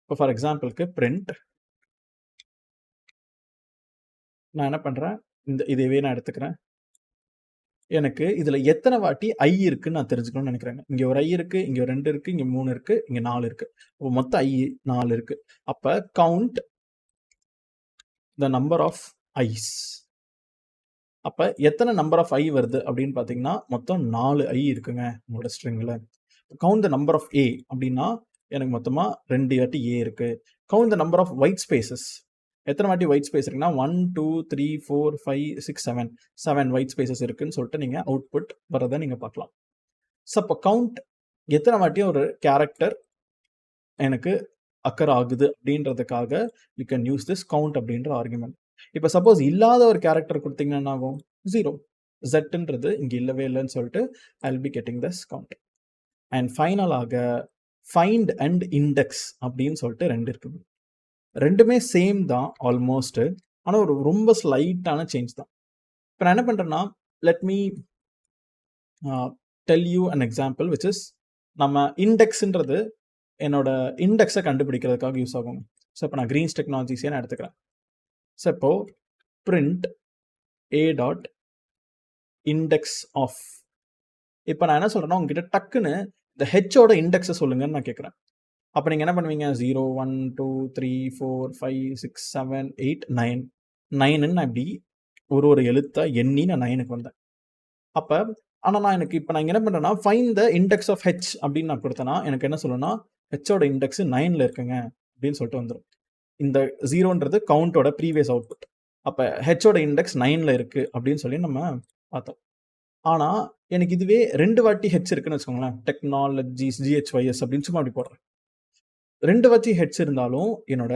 இப்போ ஃபார் எக்ஸாம்பிளுக்கு பிரிண்ட், நான் என்ன பண்ணுறேன், இதுவே நான் எடுத்துக்கிறேன். எனக்கு இதில் எத்தனை வாட்டி ஐ இருக்குன்னு நான் தெரிஞ்சுக்கணும்னு நினைக்கிறேங்க. இங்கே ஒரு ஐ இருக்குது, இங்கே 2 இருக்குது, இங்கே 3 இருக்குது, இங்கே 4 இருக்குது. இப்போ மொத்தம் ஐ 4 இருக்குது. அப்போ count the number of I's. அப்போ எத்தனை நம்பர் ஆஃப் ஐ வருது அப்படின்னு பார்த்தீங்கன்னா மொத்தம் 4 ஐ இருக்குங்க உங்களோட ஸ்ட்ரிங்கில். Count the number of A அப்படின்னா எனக்கு மொத்தமாக 2 வாட்டி ஏ இருக்குது. Count the number of white spaces, எத்தனை வாட்டி ஒயிட் ஸ்பேஸ் இருக்குன்னா 1 2 3 4 5 6 7 ஒயிட் ஸ்பேசஸ் இருக்குன்னு சொல்லிட்டு நீங்கள் அவுட்புட் வரதை நீங்கள் பார்க்கலாம். ஸோ அப்போ கவுண்ட் எத்தனை வாட்டி ஒரு கேரக்டர் எனக்கு அக்கர் ஆகுது அப்படின்றதுக்காக you can use this count அப்படின்ற ஆர்குமெண்ட். இப்போ சப்போஸ் இல்லாத ஒரு கேரக்டர் கொடுத்தீங்கன்னா என்ன ஆகும், 0, ஜெட்ன்றது இங்கே இல்லவே இல்லைன்னு சொல்லிட்டு ஐ will be getting this count. And ஃபைனலாக ஃபைண்ட் அண்ட் இண்டெக்ஸ் அப்படின்னு சொல்லிட்டு 2 இருக்குது. ரெண்டுமே சேம் தான் ஆல்மோஸ்ட், ஆனால் ஒரு ரொம்ப ஸ்லைட்டான சேஞ்ச் தான். இப்போ நான் என்ன பண்ணுறேன்னா, let me tell you an example which is, நம்ம இண்டெக்ஸ்ன்றது என்னோட இண்டெக்ஸை கண்டுபிடிக்கிறதுக்காக யூஸ் ஆகும். ஸோ இப்போ நான் கிரீன்ஸ் டெக்னாலஜிஸே நான் எடுத்துக்கிறேன். ஸோ இப்போ print a dot index of. இப்போ நான் என்ன சொல்கிறேன்னா, உங்ககிட்ட டக்குன்னு இந்த ஹெச்சோட இண்டெக்ஸை சொல்லுங்கன்னு நான் கேட்குறேன். அப்போ நீங்கள் என்ன பண்ணுவீங்க, 0 1 2 3 4 5 6 7 8 9 9ன்னு நான் இப்படி ஒரு எழுத்தை எண்ணி நான் 9க்கு வந்தேன். அப்போ ஆனால் நான் இப்போ நான் என்ன பண்ணுறேன்னா, find the index of H அப்படின்னு நான் கொடுத்தேன்னா எனக்கு என்ன சொல்லணும்னா, ஹெச்சோட இண்டெக்ஸ் 9ல் இருக்குங்க அப்படின்னு சொல்லிட்டு வந்துடும். இந்த 0ன்றது கவுண்டோட ப்ரீவியஸ் அவுட்புட். அப்போ ஹெச்சோட இண்டெக்ஸ் 9ல் இருக்குது அப்படின்னு சொல்லி நம்ம பார்த்தோம். ஆனால் எனக்கு இதுவே 2 வாட்டி ஹெச் இருக்குன்னு வச்சுக்கோங்களேன், டெக்னாலஜிஸ் GHYS அப்படின்னு சும்மா அப்படி போடுறேன். 2 வாட்டி ஹெச் இருந்தாலும் என்னோட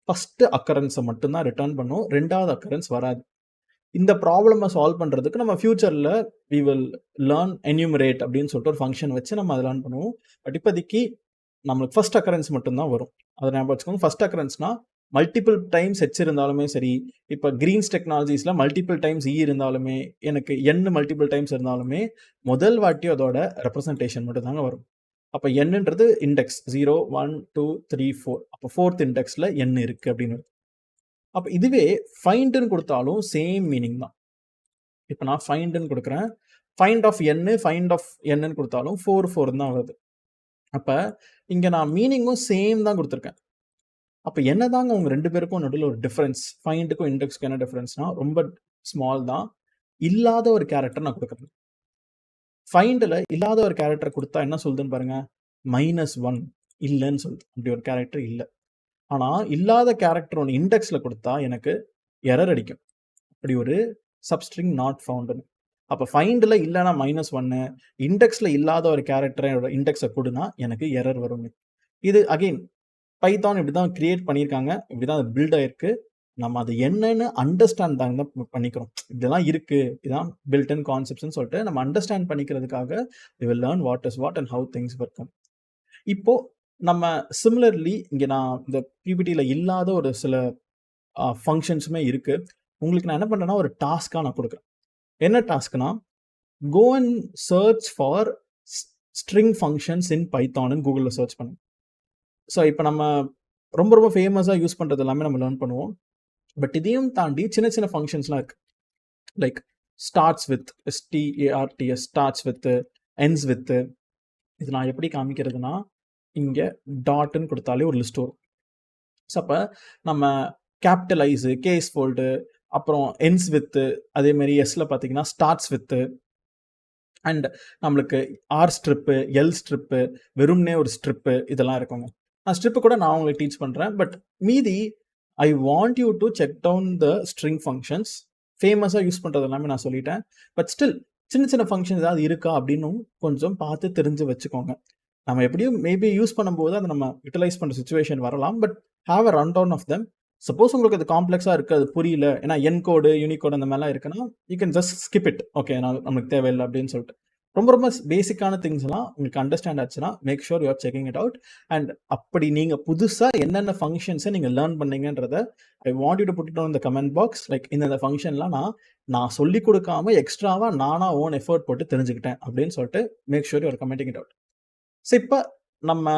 ஃபர்ஸ்ட் அக்கரன்ஸை மட்டும்தான் ரிட்டர்ன் பண்ணும், 2வது அக்கரன்ஸ் வராது. இந்த ப்ராப்ளமை சால்வ் பண்ணுறதுக்கு நம்ம ஃபியூச்சரில் வி வில் லேர்ன் என்யூமரேட் அப்படின்னு சொல்லிட்டு ஒரு ஃபங்க்ஷன் வச்சு நம்ம அதை லேர்ன் பண்ணுவோம். பட் இப்போதைக்கு நம்மளுக்கு ஃபர்ஸ்ட் அக்கரன்ஸ் மட்டும்தான் வரும். அதை ஞாபகம் வச்சுக்கோங்க. ஃபர்ஸ்ட் அக்கரன்ஸ்னா மல்டிபிள் டைம்ஸ் ஹெச் இருந்தாலுமே சரி, இப்போ கிரீன்ஸ் டெக்னாலஜிஸில் மல்டிபிள் டைம்ஸ் இருந்தாலுமே, எனக்கு n மல்டிபிள் டைம்ஸ் இருந்தாலுமே முதல் வாட்டி அதோட ரெப்ரசன்டேஷன் மட்டும் தாங்க வரும். அப்போ என்னன்றது இண்டெக்ஸ் 0 1 2 3 4. அப்போ ஃபோர்த் இண்டெக்ஸில் n இருக்குது அப்படின்னு. அப்போ இதுவே ஃபைண்டுன்னு கொடுத்தாலும் சேம் மீனிங் தான். இப்போ நான் ஃபைண்டுன்னு கொடுக்குறேன். Find of n find of nன்னு கொடுத்தாலும் 4 4 தான் வருது. அப்போ இங்கே நான் மீனிங்கும் சேம் தான் கொடுத்துருக்கேன். அப்போ என்னதாங்க உங்க 2 பேருக்கும் நடுவில் ஒரு டிஃபரன்ஸ்? ஃபைண்டுக்கும் இண்டெக்ஸ்க்கும் என்ன டிஃபரன்ஸ்னா ரொம்ப ஸ்மால் தான். இல்லாத ஒரு கேரக்டர் நான் கொடுக்குறேன். ஃபைண்டில் இல்லாத ஒரு கேரக்டர் கொடுத்தா என்ன சொல்லுதுன்னு பாருங்க, -1 இல்லைன்னு சொல்லுது. அப்படி ஒரு கேரக்டர் இல்லை. ஆனால் இல்லாத கேரக்டர் ஒன்று இண்டெக்ஸில் கொடுத்தா எனக்கு எரர் அடிக்கும். அப்படி ஒரு சப்ஸ்ட்ரிங் நாட் ஃபவுண்டுன்னு. அப்போ ஃபைண்டில் இல்லைன்னா -1, இண்டெக்ஸில் இல்லாத ஒரு கேரக்டரோட இண்டெக்ஸை கொடுனா எனக்கு எரர் வரும். இது அகெயின் பைத்தான் இப்படி தான் கிரியேட் பண்ணியிருக்காங்க. இப்படி தான் அது பில்ட் ஆயிருக்கு. நம்ம அது என்னன்னு அண்டர்ஸ்டாண்ட் தான் பண்ணிக்கிறோம். இதெல்லாம் இருக்கு, இதான் பில்ட் இன் கான்செப்ட்ஸ்னு சொல்லிட்டு நம்ம understand பண்ணிக்கிறதுக்காக we will learn what is what and how things work. இப்போ நம்ம சிமிலர்லி இங்கே நான் இந்த பிபிடியில் இல்லாத ஒரு சில ஃபங்க்ஷன்ஸுமே இருக்கு. உங்களுக்கு நான் என்ன பண்ணுறேன்னா ஒரு டாஸ்க்காக நான் கொடுக்குறேன். என்ன டாஸ்க்னா, go and search for string functions in பைத்தான்னு கூகுளில் சர்ச் பண்ணுங்க. ஸோ இப்போ நம்ம ரொம்ப ரொம்ப ஃபேமஸாக யூஸ் பண்ணுறது எல்லாமே நம்ம லேர்ன் பண்ணுவோம். பட் இதையும் தாண்டி சின்ன சின்ன ஃபங்க்ஷன்ஸ்லாம் இருக்குது. Like starts with STARTS, starts with, ends with. இது நான் எப்படி காமிக்கிறதுனா, இங்கே டாட்டுன்னு கொடுத்தாலே ஒரு லிஸ்ட் வரும். ஸோ அப்போ நம்ம கேபிட்டலைஸு, கேஸ் ஃபோல்டு, அப்புறம் எண்ட்ஸ் வித்து, அதேமாரி எஸ்ல பார்த்தீங்கன்னா ஸ்டார்ட்ஸ் வித்து, அண்ட் நம்மளுக்கு ஆர் ஸ்ட்ரிப்பு, எல் ஸ்ட்ரிப்பு, வெறும்னே ஒரு ஸ்ட்ரிப்பு, இதெல்லாம் இருக்குங்க. நான் ஸ்ட்ரிப்பு கூட நான் உங்களுக்கு டீச் பண்ணுறேன். பட் மீதி I want you to check down the string functions. ஃபேமஸாக யூஸ் பண்ணுறது எல்லாமே நான் சொல்லிட்டேன். பட் ஸ்டில் சின்ன சின்ன ஃபங்க்ஷன் ஏதாவது இருக்கா அப்படின்னு கொஞ்சம் பார்த்து தெரிஞ்சு வச்சுக்கோங்க. நம்ம எப்படியும் மேபி யூஸ் பண்ணும்போது அதை நம்ம யூட்டிலைஸ் பண்ணுற சுச்சுவேஷன் வரலாம். But have a run down of them. Suppose உங்களுக்கு அது காம்ப்ளெக்ஸாக இருக்குது, அது புரியல, ஏன்னா என் கோடு, யூனிகோடு அந்த மாதிரிலாம் இருக்குன்னா you can just skip it. Okay, நமக்கு தேவையில்லை அப்படின்னு சொல்லிட்டு ரொம்ப ரொம்ப பேசிக்கான திங்ஸ்லாம் உங்களுக்கு அண்டர்ஸ்டாண்ட் ஆச்சுன்னா make sure you are checking it out. And அப்படி நீங்கள் புதுசாக என்னென்ன ஃபங்க்ஷன்ஸை நீங்கள் லேர்ன் பண்ணீங்கன்றத I want you to put it on the comment box. Like இந்த ஃபங்க்ஷன்லாம் நான் சொல்லி கொடுக்காம எக்ஸ்ட்ராவாக நானாக ஓன் எஃபர்ட் போட்டு தெரிஞ்சுக்கிட்டேன் அப்படின்னு சொல்லிட்டு make sure you are commenting it out. So இப்போ நம்ம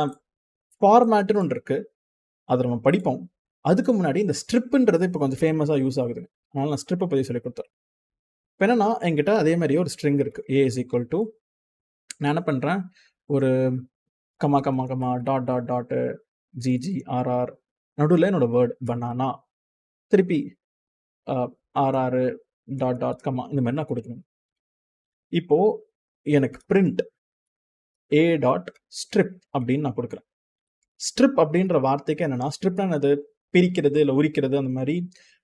ஃபார்மேட்டுன்னு ஒன்று இருக்குது, அதை நம்ம படிப்போம். அதுக்கு முன்னாடி இந்த ஸ்ட்ரிப்புன்றது இப்போ கொஞ்சம் ஃபேமஸாக யூஸ் ஆகுது. அதனால் நான் ஸ்ட்ரிப்பை பற்றி சொல்லி கொடுத்துறேன். இப்போ என்னன்னா, என்கிட்ட அதே மாதிரியே ஒரு ஸ்ட்ரிங் இருக்குது, A is equal to, நான் என்ன பண்ணுறேன், ஒரு comma comma comma dot dot dot GGRR, நடுவில் என்னோட வேர்டு பனானா, திருப்பி RR டாட் டாட் கமா, இந்த மாதிரி நான் கொடுக்கணும். இப்போது எனக்கு பிரிண்ட் A டாட் ஸ்ட்ரிப் அப்படின்னு நான் கொடுக்குறேன். ஸ்ட்ரிப் அப்படின்ற வார்த்தைக்கு என்னென்னா, ஸ்ட்ரிப்னா அது பிரிக்கிறது இல்லை உரிக்கிறது, அந்த மாதிரி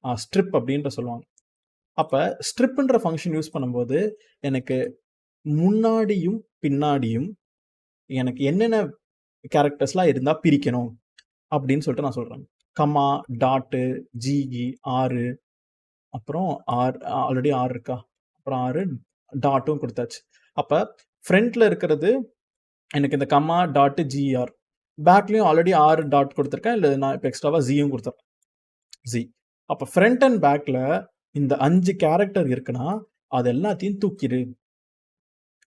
ஸ்ட்ரிப் அப்படின்ற சொல்லுவாங்க. அப்போ ஸ்ட்ரிப்புன்ற ஃபங்க்ஷன் யூஸ் பண்ணும்போது எனக்கு முன்னாடியும் பின்னாடியும் எனக்கு என்னென்ன கேரக்டர்ஸ்லாம் இருந்தால் பிரிக்கணும் அப்படின்னு சொல்லிட்டு நான் சொல்கிறேன். கமா, டாட்டு, ஜிஇ, ஆறு, அப்புறம் ஆல்ரெடி ஆறு இருக்கா, அப்புறம் ஆறு டாட்டும் கொடுத்தாச்சு. அப்போ ஃப்ரண்ட்டில் இருக்கிறது எனக்கு இந்த கமா, டாட்டு, ஜிஆர், பேக்லேயும் ஆல்ரெடி ஆறு டாட் கொடுத்துருக்கேன், இல்லை நான் இப்போ எக்ஸ்ட்ராவாக ஜியும் கொடுத்துருக்கேன், ஜி. அப்போ ஃப்ரண்ட் அண்ட் பேக்கில் இந்த 5 கேரக்டர் இருக்குன்னா அது எல்லாத்தையும் தூக்கிடு.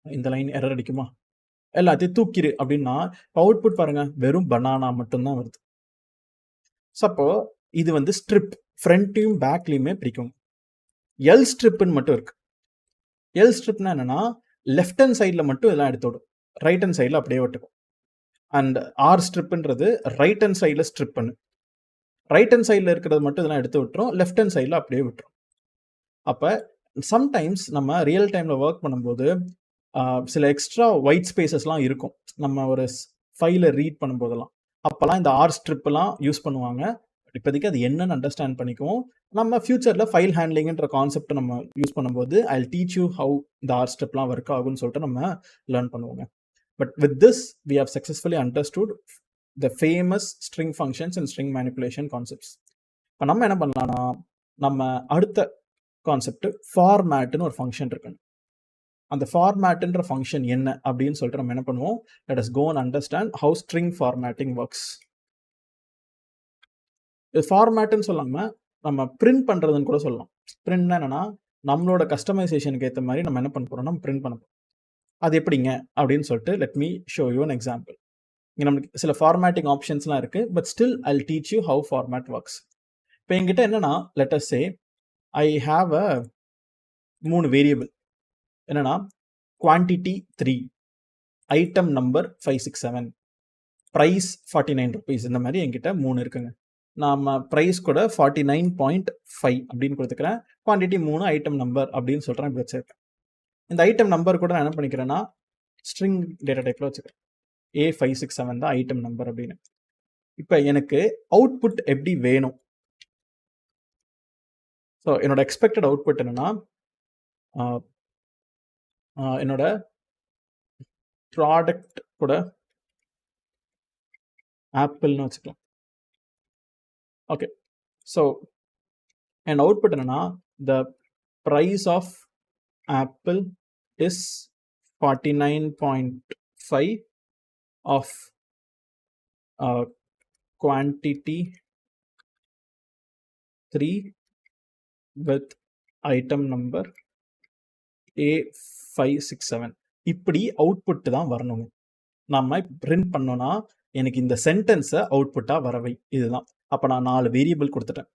இந்த லைன் எரர் அடிக்குமா, எல்லாத்தையும் தூக்கிடு அப்படின்னா அவுட்புட் பாருங்க, வெறும் பனானா மட்டும்தான் வருது. அப்போ இது வந்து ஸ்ட்ரிப், ஃப்ரண்ட்டையும் பேக்லையுமே பிரிக்கும். எல் ஸ்ட்ரிப்னு மட்டும் இருக்கு. எல் ஸ்ட்ரிப்னா என்னன்னா, லெஃப்ட் ஹேண்ட் சைடில் மட்டும் இதெல்லாம் எடுத்து விடும், ரைட் ஹேண்ட் சைடில் அப்படியே விட்டுக்கும். அண்ட் ஆர் ஸ்ட்ரிப்ன்றது ரைட் ஹேண்ட் சைடில் ஸ்ட்ரிப் பண்ணு, ரைட் ஹேண்ட் சைடில் இருக்கிறது மட்டும் இதெல்லாம் எடுத்து விட்டுரும், லெஃப்ட் ஹேண்ட் சைடில் அப்படியே விட்டுரும். அப்போ சம்டைம்ஸ் நம்ம ரியல் டைமில் ஒர்க் பண்ணும்போது சில எக்ஸ்ட்ரா ஒயிட் ஸ்பேசஸ்லாம் இருக்கும் நம்ம ஒரு ஃபைலை ரீட் பண்ணும்போதெல்லாம். அப்போல்லாம் இந்த ஆர் ஸ்ட்ரிப்லாம் யூஸ் பண்ணுவாங்க. இப்போதைக்கு அது என்னன்னு அண்டர்ஸ்டாண்ட் பண்ணிக்குவோம். நம்ம ஃபியூச்சரில் ஃபைல் ஹேண்ட்லிங்ன்ற கான்செப்டை நம்ம யூஸ் பண்ணும்போது I will teach you how இந்த ஆர் ஸ்ட்ரிப்லாம் ஒர்க் ஆகும்னு சொல்லிட்டு நம்ம லேர்ன் பண்ணுவோங்க. But with this we have successfully understood the famous string functions and string manipulation concepts. இப்போ நம்ம என்ன பண்ணலாம்னா, நம்ம அடுத்த கான்செப்ட் ஃபார்மேட்னு ஒரு ஃபங்க்ஷன் இருக்கணும். அந்த ஃபார்மேட்ன்ற ஃபங்க்ஷன் என்ன அப்படின்னு சொல்லிட்டு நம்ம என்ன பண்ணுவோம், let us go and understand how string formatting works. இது ஃபார்மேட்னு சொல்லாம நம்ம பிரிண்ட் பண்றதுன்னு கூட சொல்லலாம். பிரிண்ட்னா என்னன்னா, நம்மளோட கஸ்டமைசேஷனுக்கு ஏற்ற மாதிரி நம்ம என்ன பண்ண போறோம், நம்ம பிரிண்ட் பண்ண போறோம். அது எப்படிங்க அப்படின்னு சொல்லிட்டு let me show you an example. இங்கே நமக்கு சில ஃபார்மேட்டிங் ஆப்ஷன்ஸ்லாம் இருக்கு, but still I will teach you how format works. இப்போ என்கிட்ட என்னன்னா, let us say I have a 3 variable. என்னன்னா quantity 3, item number 567, price 49 rupees. இந்த மாதிரி என்கிட்ட 3 இருக்குங்க. நாம ப்ரைஸ் கூட 49.5 அப்படின்னு கொடுத்துக்கிறேன். குவான்டிட்டி 3, ஐட்டம் நம்பர் அப்படின்னு சொல்கிறேன். இப்படி வச்சிருக்கேன். இந்த ஐட்டம் நம்பர் கூட நான் என்ன பண்ணிக்கிறேன்னா ஸ்ட்ரிங் டேட்டா டைப்பில் வச்சுக்கிறேன். A567 தான் ஐட்டம் நம்பர் அப்படின்னு. இப்போ எனக்கு அவுட்புட் எப்படி வேணும்? ஸோ என்னோட எக்ஸ்பெக்டட் அவுட்புட் என்னன்னா, என்னோட ப்ராடக்ட் கூட ஆப்பிள்னு வச்சுக்கலாம். ஓகே, ஸோ என் அவுட்புட் என்னன்னா, the price of apple is 49.5 of quantity 3 with item number A567. இப்படி அவுட்புட் தான் வரணுங்க. நம்ம பிரிண்ட் பண்ணோம்னா எனக்கு இந்த சென்டென்ஸை அவுட்புட்டாக வரவை இதுதான். அப்போ நான் 4 வேரியபிள் கொடுத்துட்டேன்.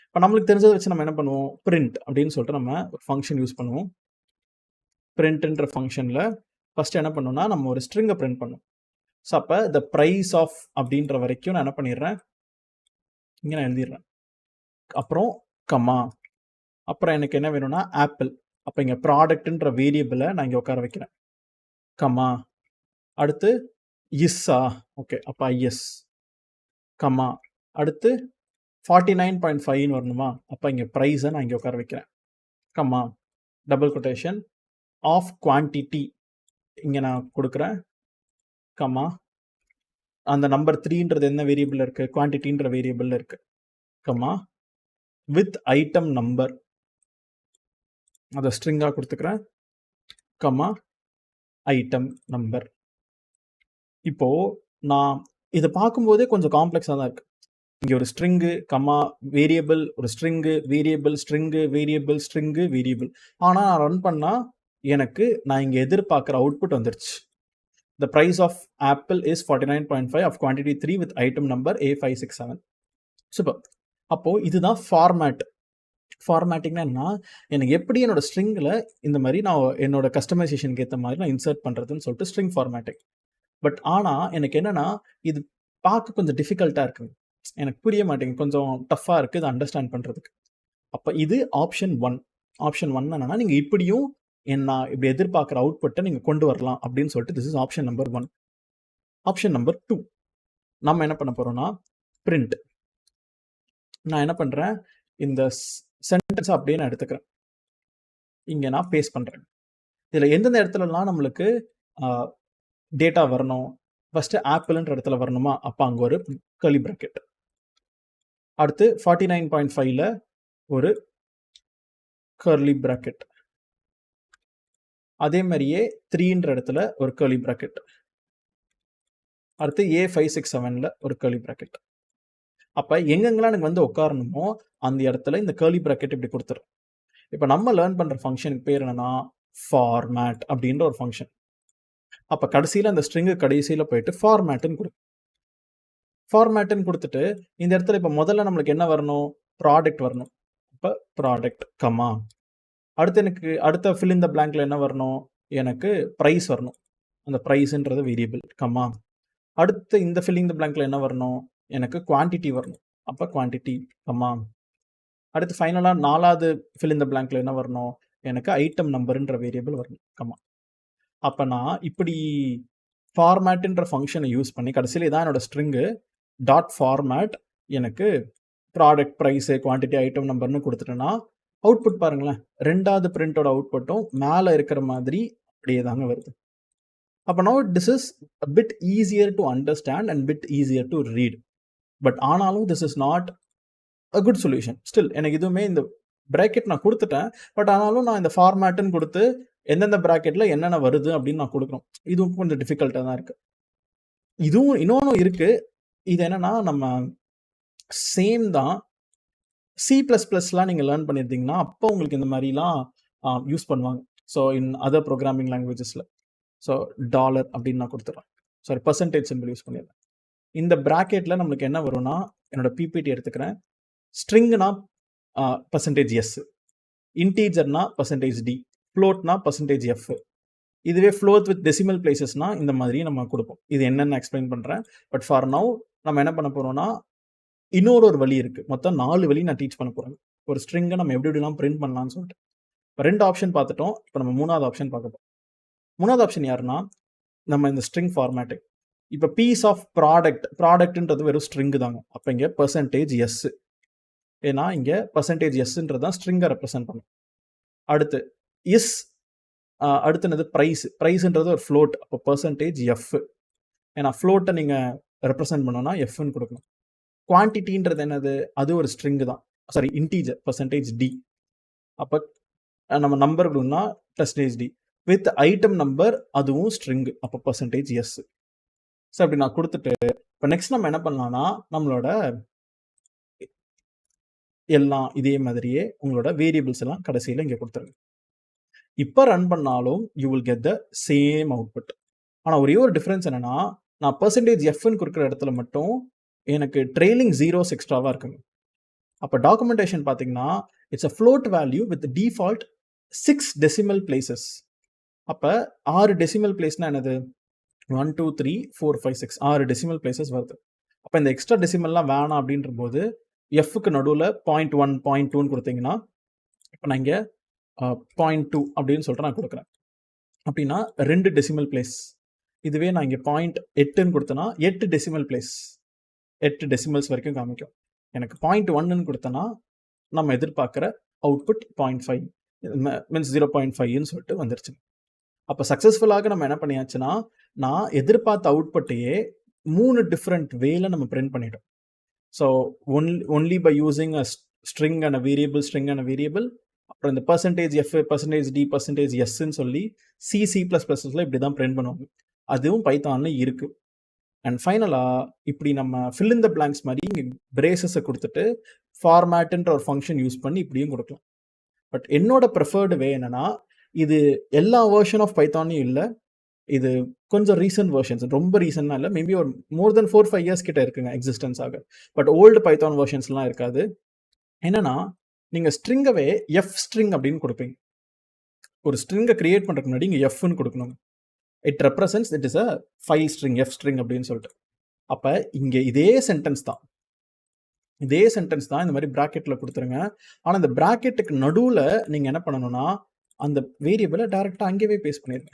இப்போ நம்மளுக்கு தெரிஞ்சதை வச்சு நம்ம என்ன பண்ணுவோம், பிரிண்ட் அப்படின்னு சொல்லிட்டு நம்ம ஒரு ஃபங்க்ஷன் யூஸ் பண்ணுவோம். பிரிண்ட்ன்ற ஃபங்க்ஷனில் ஃபஸ்ட்டு என்ன பண்ணோம்னா, நம்ம ஒரு ஸ்ட்ரிங்கை பிரிண்ட் பண்ணுவோம். ஸோ அப்போ த ப்ரைஸ் ஆஃப் அப்படின்ற வரைக்கும் நான் என்ன பண்ணிடுறேன், இங்கே நான் எழுதிடுறேன். அப்புறம் கமா, அப்புறம் எனக்கு என்ன வேணும்னா ஆப்பிள். அப்போ இங்கே ப்ராடக்ட்ன்ற வேரியபிளை நான் இங்கே உட்கார வைக்கிறேன். கமா, அடுத்து இஸ்ஸா, ஓகே அப்போ ஐஎஸ். கமா, அடுத்து 49.5ன்னு வரணுமா, அப்போ இங்கே ப்ரைஸை நான் இங்கே உட்கார வைக்கிறேன். Comma, double quotation of quantity இங்கே நான் கொடுக்குறேன். கமா, அந்த நம்பர் 3ன்றது என்ன வேரியபிள் இருக்குது, குவான்டிட்டின்ற வேரியபிள் இருக்குது. கமா, வித் ஐட்டம் நம்பர் அதை ஸ்ட்ரிங்காக கொடுத்துக்கிறேன். Comma, item number. இப்போது நான் இதை பார்க்கும்போதே கொஞ்சம் காம்ப்ளெக்ஸாக தான் இருக்குது. இங்கே ஒரு ஸ்ட்ரிங்கு, கமா, வேரியபிள், ஒரு string, variable, string, variable, string, variable. ஆனால் நான் ரன் பண்ணால் எனக்கு நான் இங்கே எதிர்பார்க்குற அவுட்புட் வந்துருச்சு. The price of apple is 49.5 of quantity 3 with item number A567. Super. அப்போது இதுதான் ஃபார்மேட். ஃபார்மேட்டிங்னா என்ன, எனக்கு எப்படி என்னோட ஸ்ட்ரிங்கில் இந்த மாதிரி நான் என்னோட கஸ்டமைசேஷனுக்கு ஏற்ற மாதிரி நான் இன்சர்ட் பண்ணுறதுன்னு சொல்லிட்டு ஸ்ட்ரிங் ஃபார்மேட்டிங். பட் ஆனால் எனக்கு என்னென்னா, இது பார்க்க கொஞ்சம் டிஃபிகல்ட்டாக இருக்குங்க, எனக்கு புரிய மாட்டேங்குது, கொஞ்சம் டஃப்பாக இருக்குது இது அண்டர்ஸ்டாண்ட் பண்ணுறதுக்கு. அப்போ இது ஆப்ஷன் 1. ஆப்ஷன் 1 என்னன்னா, நீங்கள் இப்படியும் நான் இப்படி எதிர்பார்க்குற அவுட்புட்டை நீங்கள் கொண்டு வரலாம் அப்படின்னு சொல்லிட்டு this is option number 1. Option number 2 நம்ம என்ன பண்ண போகிறோம்னா பிரிண்ட். நான் என்ன பண்ணுறேன், இந்த சென்டென்ஸ் அப்படியே நான் எடுத்துக்கிறேன், இங்கே நான் பேஸ்ட் பண்ணுறேன். இதில் எந்தெந்த இடத்துலலாம் நம்மளுக்கு டேட்டா வரணும், ஃபஸ்ட்டு ஆப்பிள்ன்ற இடத்துல வரணுமா, அப்போ அங்கே ஒரு கர்லி பிராக்கெட். அடுத்து 49.5ல ஒரு கர்லி பிராக்கெட். அதே மாதிரியே 3ன்ற இடத்துல ஒரு கர்லி பிராக்கெட். அடுத்து A567ல ஒரு கர்லி பிராக்கெட். அப்போ எங்கெங்கெல்லாம் எனக்கு வந்து உட்காரணுமோ அந்த இடத்துல இந்த கர்லி பிராக்கெட் இப்படி கொடுத்துரும். இப்போ நம்ம லேர்ன் பண்ணுற ஃபங்க்ஷனுக்கு பேர் என்னன்னா ஃபார்மேட் அப்படின்ற ஒரு ஃபங்க்ஷன். அப்போ கடைசியில் அந்த ஸ்ட்ரிங்கு கடைசியில் போயிட்டு ஃபார்மேட்டுன்னு கொடுக்கும். ஃபார்மேட்டுன்னு கொடுத்துட்டு இந்த இடத்துல இப்போ முதல்ல நம்மளுக்கு என்ன வரணும், ப்ராடக்ட் வரணும். இப்போ ப்ராடக்ட் கமா, அடுத்து எனக்கு அடுத்த ஃபில் இன் த பிளாங்க்ல என்ன வரணும், எனக்கு ப்ரைஸ் வரணும், அந்த ப்ரைஸ்ன்றது வேரியபிள் கமா. அடுத்து இந்த ஃபில் இன் த பிளாங்க்ல என்ன வரணும், எனக்கு குவான்டிட்டி வரணும், அப்போ குவான்டிட்டி கமா. அடுத்து ஃபைனலாக 4வது ஃபில் இன் த பிளாங்க்ல என்ன வரணும், எனக்கு ஐட்டம் நம்பர்ன்ற வேரியபிள் வரணும் கமா. அப்போ நான் இப்படி ஃபார்மேட்டுன்ற ஃபங்க்ஷனை யூஸ் பண்ணி கடைசியில் இதான் என்னோட ஸ்ட்ரிங்கு டாட் ஃபார்மேட் எனக்கு ப்ராடக்ட் ப்ரைஸு குவான்டிட்டி ஐட்டம் நம்பர்னு கொடுத்துட்டேன்னா அவுட்புட் பாருங்களேன், 2வது பிரிண்டோட அவுட்புட்டும் மேலே இருக்கிற மாதிரி அப்படியே தாங்க வருது. அப்போ no this is a bit easier to understand and bit easier to read. But ஆனாலும் this is not a good solution. ஸ்டில் எனக்கு இதுவுமே இந்த பிராக்கெட் நான் கொடுத்துட்டேன். பட் ஆனாலும் நான் இந்த ஃபார்மேட்டுன்னு கொடுத்து எந்தெந்த பிராக்கெட்ல என்னென்ன வருது அப்படின்னு நான் கொடுக்கணும். இதுவும் கொஞ்சம் டிஃபிகல்ட்டாக தான் இருக்கு. இதுவும் இன்னொன்று இருக்கு. இது என்னன்னா நம்ம சேம் தான். C++லாம் நீங்கள் லேர்ன் பண்ணியிருந்தீங்கன்னா அப்போ உங்களுக்கு இந்த மாதிரிலாம் யூஸ் பண்ணுவாங்க. ஸோ இன் அதர் ப்ரோக்ராமிங் லாங்குவேஜஸில். ஸோ டாலர் அப்படின்னு நான் கொடுத்துட்றேன். சாரி, பர்சன்டேஜ் சிம்பிள் யூஸ் பண்ணிடுறேன். இந்த பிராக்கெட்டில் நம்மளுக்கு என்ன வரும்னா, என்னோட பிபிடி எடுத்துக்கிறேன். ஸ்ட்ரிங்னா %S, இன்டீஜர்னா %D, ஃப்ளோட்னா %F. இதுவே ஃப்ளோட் வித் டெசிமல் பிளேசஸ்னா இந்த மாதிரி நம்ம கொடுப்போம். இது என்னென்னு எக்ஸ்பிளைன் பண்ணுறேன். பட் ஃபார் நவ் நம்ம என்ன பண்ண போகிறோம்னா, இன்னொரு வழி இருக்குது. மொத்தம் 4 வழி நான் டீச் பண்ண போகிறேன். ஒரு ஸ்ட்ரிங்கை நம்ம எப்படி எப்படிலாம் பிரிண்ட் பண்ணலாம்னு சொல்லிட்டு. இப்போ 2 ஆப்ஷன் பார்த்துட்டோம். இப்போ நம்ம 3வது ஆப்ஷன் பார்க்க போகிறோம். 3வது ஆப்ஷன் யாருன்னா, நம்ம இந்த ஸ்ட்ரிங் ஃபார்மேட்டிங். இப்போ பீஸ் ஆஃப் ப்ராடக்ட்ன்றது வெறும் ஸ்ட்ரிங்கு தாங்க. அப்போ இங்கே %S. ஏன்னா இங்கே %Sன்றது தான் ஸ்ட்ரிங்கை ரெப்ரசென்ட் பண்ணும். அடுத்து இஸ், அடுத்து என்னது ப்ரைஸ்ன்றது ஒரு ஃப்ளோட். அப்போ %F. ஏன்னா ஃப்ளோட்டை நீங்கள் ரெப்ரசென்ட் பண்ணோன்னா எஃப்னு கொடுக்கணும். குவான்டிட்டின்றது என்னது, அது ஒரு ஸ்ட்ரிங்கு தான். Sorry, integer %D. அப்போ நம்ம நம்பர் கொடுன்னா %D வித் ஐட்டம் நம்பர், அதுவும் ஸ்ட்ரிங்கு. அப்போ %S. ஸோ அப்படி நான் கொடுத்துட்டு இப்போ நெக்ஸ்ட் நம்ம என்ன பண்ணலாம்னா, நம்மளோட எல்லாம் இதே மாதிரியே உங்களோட வேரியபிள்ஸ் எல்லாம் கடைசியில் இங்கே கொடுத்துருங்க. இப்போ ரன் பண்ணாலும் you will get the same output. ஆனால் ஒரே ஒரு டிஃப்ரென்ஸ் என்னன்னா, நான் %Fன்னு கொடுக்குற இடத்துல மட்டும் எனக்கு ட்ரெயிலிங் ஜீரோஸ் எக்ஸ்ட்ராவாக இருக்குங்க. அப்போ டாக்குமெண்டேஷன் பார்த்தீங்கன்னா, it's a float value with default 6 decimal places. அப்போ 6 டெசிமல் பிளேஸ்னா என்னது, 1 2 3 4 5 6 6 டெசிமல் பிளேசஸ் வருது. அப்போ இந்த எக்ஸ்ட்ரா டெசிமல்லாம் வேணாம் அப்படின்ற போது எஃப்க்கு நடுவில் 0.1 0.2ன்னு கொடுத்தீங்கன்னா, இப்போ நான் இங்கே 0.2 அப்படின்னு சொல்லிட்டு நான் கொடுக்குறேன். அப்படின்னா 2 டெசிமல் பிளேஸ். இதுவே நான் இங்கே 0.8ன்னு கொடுத்தேன்னா 8 டெசிமல் பிளேஸ், 8 டெசிமல்ஸ் வரைக்கும் காமிக்கும். எனக்கு 0.1ன்னு கொடுத்தேன்னா நம்ம எதிர்பார்க்குற அவுட்புட் 0.5 மீன்ஸ் 0.5ன்னு சொல்லிட்டு வந்துருச்சு. அப்போ சக்ஸஸ்ஃபுல்லாக நம்ம என்ன பண்ணியாச்சுன்னா, நான் எதிர்பார்த்த அவுட்புட்டையே 3 டிஃப்ரெண்ட் வேல நம்ம பிரிண்ட் பண்ணிட்டோம். So only by using a string and a variable, அப்புறம் இந்த %F, %D, %Sன்னு சொல்லி C++ல இப்படி தான் பிரிண்ட் பண்ணுவாங்க. அதுவும் பைத்தான்ல இருக்கு. அண்ட் ஃபைனலாக இப்படி நம்ம ஃபில் இன் த பிளாங்க்ஸ் மாதிரி இங்கே பிரேசஸை கொடுத்துட்டு ஃபார்மேட்டுன்ற ஒரு ஃபங்க்ஷன் யூஸ் பண்ணி இப்படியும் கொடுக்கலாம். பட் என்னோட ப்ரிஃபர்டு வே என்னன்னா, இது எல்லா வேர்ஷன் ஆஃப் பைத்தான்லையும் இல்லை. இது கொஞ்சம் ரீசன்ட் வெர்ஷன்ஸ், ரொம்ப ரீசன்னா இல்லை, மேபி ஒரு மோர் தென் 4-5 இயர்ஸ் கிட்ட இருக்குங்க எக்ஸிஸ்டன்ஸ் ஆக. பட் ஓல்டு பைத்தான் வெர்ஷன்ஸ்லாம் இருக்காது. என்னன்னா, நீங்கள் ஸ்ட்ரிங்கவே எஃப் ஸ்ட்ரிங் அப்படின்னு கொடுப்பீங்க. ஒரு ஸ்ட்ரிங்கை கிரியேட் பண்ணுறதுக்கு முன்னாடி இங்கே எஃப்னு கொடுக்கணும். It represents it is a file string, F string அப்படின்னு சொல்லிட்டு. அப்போ இங்கே இதே சென்டென்ஸ் தான் இந்த மாதிரி ப்ராக்கெட்டில் கொடுத்துருங்க. ஆனால் இந்த ப்ராக்கெட்டுக்கு நடுவில் நீங்கள் என்ன பண்ணணும்னா, அந்த வேரியபிளை டைரெக்டாக அங்கேயே பேஸ்ட் பண்ணிடுங்க.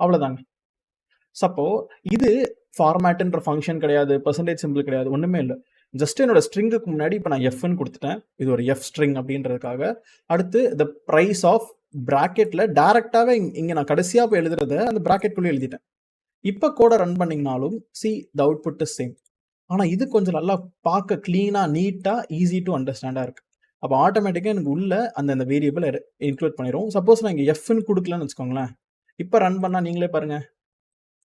அவ்வளோதாங்க. சப்போ இது ஃபார்மேட்டுன்ற ஃபங்க்ஷன் கிடையாது, % சிம்பிள் கிடையாது, ஒன்றுமே இல்லை. ஜஸ்ட் என்னோட ஸ்ட்ரிங்குக்கு முன்னாடி இப்போ நான் எஃப்னு கொடுத்துட்டேன். இது ஒரு எஃப் ஸ்ட்ரிங் அப்படின்றதுக்காக. அடுத்து த ப்ரைஸ் ஆஃப் ப்ராக்கெட்டில் டேரெக்டாகவே இங்கே நான் கடைசியாக போய் எழுதுறத அந்த ப்ராக்கெட்குள்ளே எழுதிட்டேன். இப்போ கோடை ரன் பண்ணிங்கனாலும் த அவுட்புட் இஸ் சேம். ஆனால் இது கொஞ்சம் நல்லா பார்க்க க்ளீனாக, நீட்டாக, ஈஸி டு அண்டர்ஸ்டாண்டாக இருக்குது. அப்போ ஆட்டோமேட்டிக்காக எனக்கு உள்ள அந்த வேரியபிள் இன்க்ளூட் பண்ணிடும். சப்போஸ் நான் இங்கே எஃப்னு கொடுக்கலன்னு வச்சுக்கோங்களேன், இப்போ ரன் பண்ணால் நீங்களே பாருங்கள்,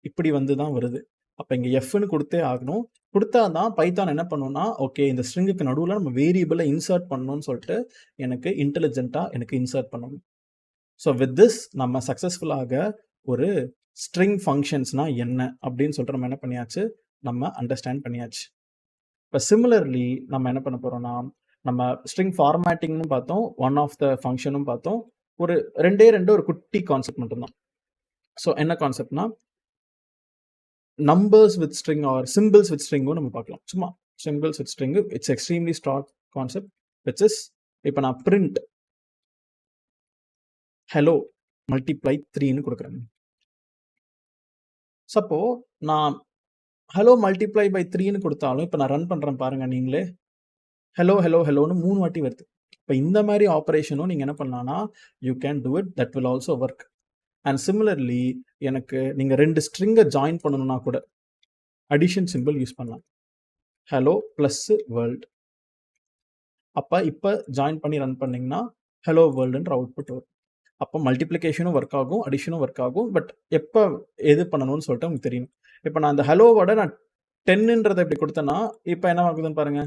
இப்படி வந்து தான் வருது. அப்போ இங்கே எஃப்னு கொடுத்தே ஆகணும். கொடுத்தா தான் பைத்தான் என்ன பண்ணுன்னா, ஓகே இந்த ஸ்ட்ரிங்குக்கு நடுவில் நம்ம வேரியபிளை இன்சர்ட் பண்ணணும்னு சொல்லிட்டு எனக்கு இன்டெலிஜென்ட்டாக எனக்கு இன்சர்ட் பண்ணணும். ஸோ வித் திஸ் நம்ம சக்ஸஸ்ஃபுல்லாக ஒரு ஸ்ட்ரிங் ஃபங்க்ஷன்ஸ்னா என்ன அப்படின்னு சொல்லிட்டு நம்ம என்ன பண்ணியாச்சு, நம்ம அண்டர்ஸ்டாண்ட் பண்ணியாச்சு. இப்போ சிமிலர்லி நம்ம என்ன பண்ண போகிறோம்னா, நம்ம ஸ்ட்ரிங் ஃபார்மேட்டிங்னு பார்த்தோம், ஒன் ஆஃப் த ஃபங்க்ஷனும் பார்த்தோம். ஒரு ரெண்டே ஒரு குட்டி கான்செப்ட் மட்டும்தான். ஸோ என்ன கான்செப்ட்னா, numbers with string or symbols with ஸ்ட்ரிங்கும் நம்ம பார்க்கலாம். சும்மா symbols with string, it's extremely strong concept which is, இப்போ நான் பிரிண்ட் ஹலோ மல்டிப்ளை 3ன்னு கொடுக்குறேன். சப்போ நான் ஹலோ மல்டிப்ளை பை 3ன்னு கொடுத்தாலும் இப்போ நான் ரன் பண்ணுறேன் பாருங்க, நீங்களே ஹலோன்னு 3 வாட்டி வருது. இப்போ இந்த மாதிரி ஆப்ரேஷனும் நீங்கள் என்ன பண்ணலாம்னா, you can do it, that will also work. And similarly எனக்கு நீங்கள் 2 ஸ்ட்ரிங்கை ஜாயின் பண்ணணும்னா கூட அடிஷன் சிம்பிள் யூஸ் பண்ணலாம். Hello plus world. அப்போ இப்போ ஜாயின் பண்ணி ரன் பண்ணிங்கன்னா ஹலோ வேர்ல்டுன்ற அவுட்புட் வரும். அப்போ மல்டிப்ளிகேஷனும் ஒர்க் ஆகும், அடிஷனும் ஒர்க் ஆகும். பட் எப்போ எது பண்ணணும்னு சொல்லிட்டு உங்களுக்கு தெரியும். இப்போ நான் அந்த ஹலோவோட நான் 10ன்றதை இப்படி கொடுத்தேன்னா இப்போ என்ன ஆகுதுன்னு பாருங்க.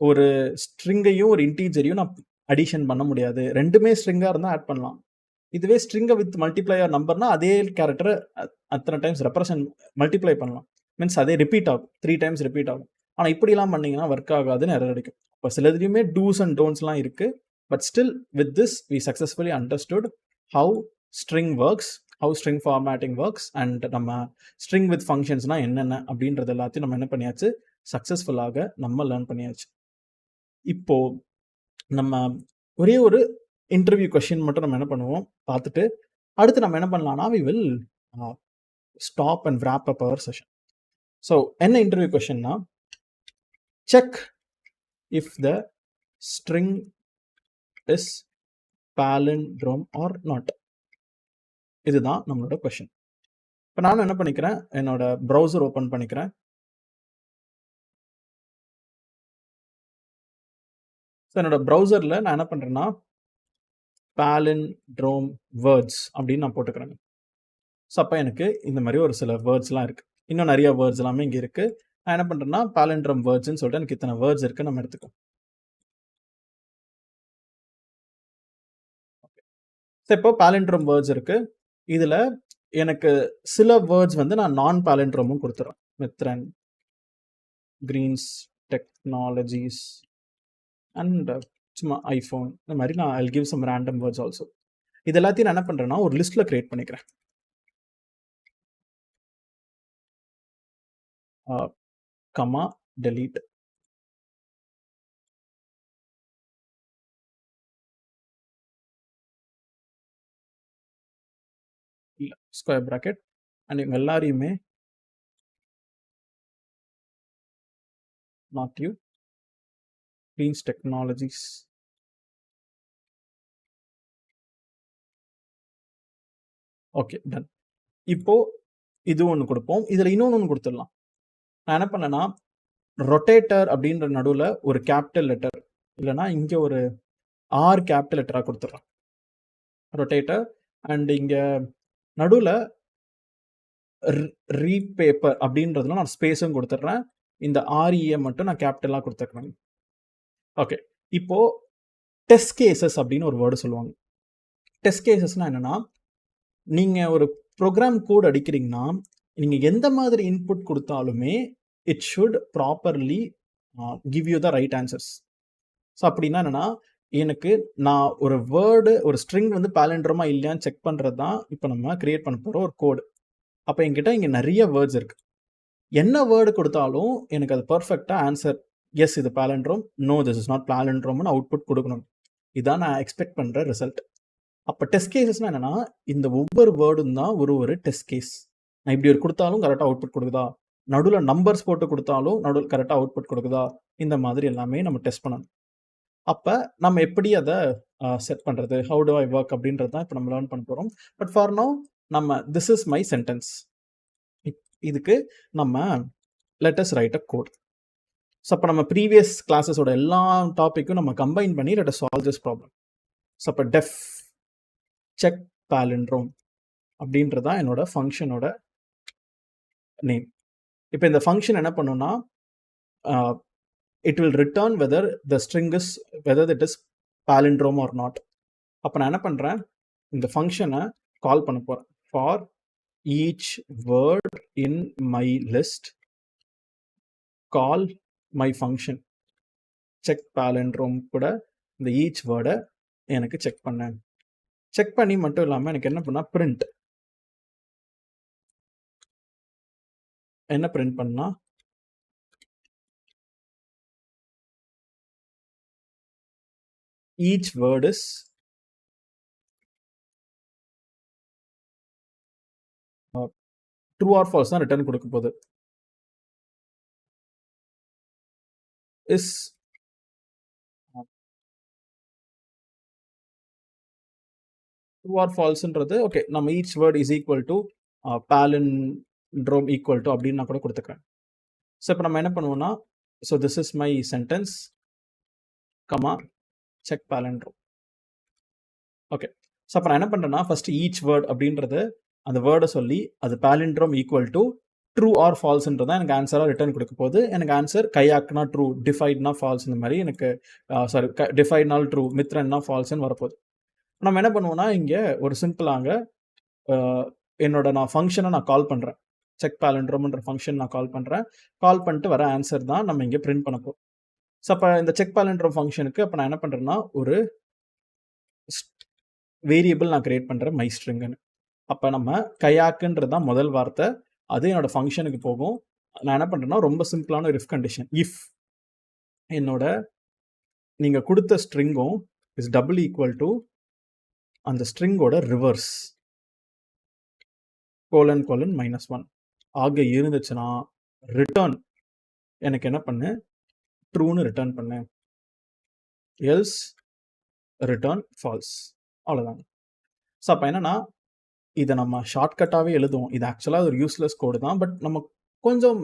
ஒரு ஸ்ட்ரிங்கையும் ஒரு இன்டீஜரையும் நான் அடிஷன் பண்ண முடியாது. ரெண்டுமே ஸ்ட்ரிங்காக இருந்தால் ஆட் பண்ணலாம். இதுவே ஸ்ட்ரிங்கை வித் மல்டிப்ளையர் நம்பர்னா அதே கேரக்டரை அத்தனை டைம்ஸ் மல்டிப்ளை பண்ணலாம். மீன்ஸ் அதே ரிப்பீட் ஆகும், 3 டைம்ஸ் ரிப்பீட் ஆகும். ஆனால் இப்படிலாம் பண்ணிங்கன்னா ஒர்க் ஆகாதுன்னு எரர் அடிக்கும். இப்போ சிலதுலையுமே டூஸ் அண்ட் டோன்ட்ஸ்லாம் இருக்குது. But still with this we successfully understood how string works, how string formatting works and நம்ம ஸ்ட்ரிங் வித் ஃபங்க்ஷன்ஸ்னால் என்னென்ன அப்படின்றது எல்லாத்தையும் நம்ம என்ன பண்ணியாச்சு, சக்ஸஸ்ஃபுல்லாக நம்ம லேர்ன் பண்ணியாச்சு. இப்போ நம்ம ஒரே ஒரு இன்டர்வியூ கொஷின் மட்டும் நம்ம என்ன பண்ணுவோம் பார்த்துட்டு அடுத்து நம்ம என்ன பண்ணலாம்னா we will stop and wrap up our session. So என்ன இன்டர்வியூ கொஷின்னா, check if the string is palindrome or not. இதுதான் நம்மளோட கொஷின். இப்போ நானும் என்ன பண்ணிக்கிறேன், என்னோட ப்ரௌசர் ஓப்பன் பண்ணிக்கிறேன். ஸோ என்னோட ப்ரௌசரில் நான் என்ன பண்ணுறேன்னா palindrome வேர்ட்ஸ் அப்படின்னு நான் போட்டுக்கிறேங்க. ஸோ அப்போ எனக்கு இந்த மாதிரி ஒரு சில வேர்ட்ஸ்லாம் இருக்குது. இன்னும் நிறைய வேர்ட்ஸ் எல்லாமே இங்கே இருக்குது. நான் என்ன பண்ணுறேன்னா palindrome வேர்ட்ஸ்ன்னு சொல்லிட்டு எனக்கு இத்தனை வேர்ட்ஸ் இருக்குது நம்ம எடுத்துக்கோம். ஸோ இப்போ palindrome வேர்ட்ஸ் இருக்குது. இதில் எனக்கு சில வேர்ட்ஸ் வந்து நான் நான் palindromeம் கொடுத்துட்றேன். மித்ரன், கிரீன்ஸ் டெக்னாலஜிஸ் அண்ட் சும்மா ஐஃபோன், இந்த மாதிரி நான் I'll give some random words also. இது எல்லாத்தையும் நான் என்ன பண்ணுறேன்னா ஒரு லிஸ்ட்டில் க்ரியேட் பண்ணிக்கிறேன். Comma delete. Square bracket and இவங்க எல்லாரையுமே not you, Greens Technologies, okay done. இப்போ இது ஒன்று கொடுப்போம். இதில் இன்னொன்று கொடுத்துடலாம். நான் என்ன பண்ணேன்னா ரொட்டேட்டர் அப்படின்ற நடுவில் ஒரு கேபிட்டல் லெட்டர் இல்லைனா இங்கே ஒரு ஆர் கேபிட்டல் லெட்டராக கொடுத்துட்றேன் ரொட்டேட்டர். அண்ட் இங்கே நடுவில் ரீபேப்பர் அப்படின்றதுல நான் ஸ்பேஸும் கொடுத்துட்றேன். இந்த ஆர்இஏ மட்டும் நான் கேபிட்டலாக கொடுத்துட்றேன். ஓகே, இப்போ டெஸ்ட் கேசஸ் அப்படின்னு ஒரு வேர்டு சொல்லுவாங்க. டெஸ்ட் கேசஸ்னால் என்னென்னா, நீங்கள் ஒரு ப்ரோக்ராம் கோட் அடிக்கிறீங்கன்னா நீங்கள் எந்த மாதிரி இன்புட் கொடுத்தாலுமே it should properly give you the right answers. So அப்படின்னா என்னென்னா, எனக்கு நான் ஒரு வேர்டு ஒரு ஸ்ட்ரிங் வந்து palindrome இல்லையான்னு செக் பண்ணுறது தான் இப்போ நம்ம கிரியேட் பண்ண போகிற ஒரு கோடு. அப்போ என்கிட்ட இங்கே நிறைய வேர்ட்ஸ் இருக்குது. என்ன வேர்டு கொடுத்தாலும் எனக்கு அது பர்ஃபெக்டாக ஆன்சர் எஸ் இது palindrome, no this is not palindromeன்னு அவுட்புட் கொடுக்கணும். இதான் நான் எக்ஸ்பெக்ட் பண்ணுற ரிசல்ட். அப்போ டெஸ்ட் கேசஸ்னால் என்னென்னா, இந்த ஒவ்வொரு வேர்டும் தான் ஒரு டெஸ்ட் கேஸ். நான் இப்படி ஒரு கொடுத்தாலும் கரெக்டாக அவுட்புட் கொடுக்குதா, நடுவில் நம்பர்ஸ் போட்டு கொடுத்தாலும் நடுவில் கரெக்டாக அவுட்புட் கொடுக்குதா, இந்த மாதிரி எல்லாமே நம்ம டெஸ்ட் பண்ணணும். அப்போ நம்ம எப்படி அதை செட் பண்ணுறது, ஹவு டு ஐ ஒர்க் அப்படின்றது தான் இப்போ நம்ம லேர்ன் பண்ண போகிறோம். பட் ஃபார் நவ் நம்ம திஸ் இஸ் மை சென்டென்ஸ். இதுக்கு நம்ம லெட் அஸ் ரைட் அ கோட். ஸோ அப்போ நம்ம ப்ரீவியஸ் கிளாஸஸோட எல்லா டாப்பிக்கும் நம்ம கம்பைன் பண்ணி let us solve this problem. So அப்போ டெஃப் செக் palindrome அப்படின்றதான் என்னோட ஃபங்க்ஷனோட நேம். இப்போ இந்த ஃபங்க்ஷன் என்ன பண்ணுன்னா, it will return whether it is palindrome or not. அப்போ நான் என்ன பண்ணுறேன், இந்த ஃபங்க்ஷனை கால் பண்ண போகிறேன். For each word in my list call my function check palindrome கூட இந்த ஈச் வேர்டை எனக்கு செக் பண்ணேன். செக் பண்ணி மட்டும் இல்லாமல் எனக்கு என்ன பண்ணால் பிரிண்ட் பண்ணால் each word is true or false தான் ரிட்டர்ன் கொடுக்க போகுது. இஸ் true or falseன்றது ஓகே, நம்ம each word is equal to palindrome equal to அப்படின்னு நான் கூட கொடுத்துக்கிறேன். ஸோ இப்போ நம்ம என்ன பண்ணுவோம்னா, so this is my sentence, comma check palindrome. Okay. So அப்போ நான் என்ன பண்ணுறேன்னா, ஃபர்ஸ்ட் ஈச் வேர்ட் அப்படின்றது அந்த வேர்டை சொல்லி அது palindrome equal to true or ஃபால்ஸ்ன்றது தான் எனக்கு ஆன்சராக ரிட்டர்ன் கொடுக்க போகுது. எனக்கு ஆன்சர் கையாக்னா ட்ரூ, டிஃபைட்னா ஃபால்ஸ், இந்த மாதிரி எனக்கு சாரி டிஃபைட்னால் ட்ரூ, மித்ரன்னா ஃபால்ஸ்ன்னு வரப்போகுது. நம்ம என்ன பண்ணுவோம்னா, இங்கே ஒரு சிம்பிளாக என்னோட நான் ஃபங்க்ஷனை நான் கால் பண்ணுறேன், செக் palindromeன்ற ஃபங்க்ஷன் நான் கால் பண்ணுறேன். கால் பண்ணிட்டு வர ஆன்சர் தான் நம்ம இங்கே பிரிண்ட் பண்ண போகிறோம். ஸோ அப்போ இந்த செக் palindrome ஃபங்க்ஷனுக்கு அப்போ நான் என்ன பண்ணுறேன்னா, ஒரு வேரியபிள் நான் கிரியேட் பண்ணுறேன், மை ஸ்ட்ரிங்குன்னு. அப்போ நம்ம கையாக்குன்றது தான் முதல் வார்த்தை, அது என்னோட ஃபங்க்ஷனுக்கு போகும். நான் என்ன பண்ணுறேன்னா, ரொம்ப சிம்பிளான ஒரு இஃப் கண்டிஷன், இஃப் என்னோட நீங்கள் கொடுத்த ஸ்ட்ரிங்கும் இஸ் டபுள் ஈக்குவல் டு அந்த ஸ்ட்ரிங்கோட ரிவர்ஸ் கோலன் கோலன் -1 ஆக இருந்துச்சுன்னா ரிட்டர்ன் எனக்கு என்ன பண்ணு, ட்ரூன்னு ரிட்டர்ன் பண்ணு, எல்ஸ் ரிட்டர்ன் ஃபால்ஸ். அவ்வளோதாங்க. ஸோ அப்போ என்னன்னா, இதை நம்ம ஷார்ட்கட்டாகவே எழுதுவோம். இது ஆக்சுவலாக ஒரு யூஸ்லெஸ் கோடு தான், பட் நம்ம கொஞ்சம்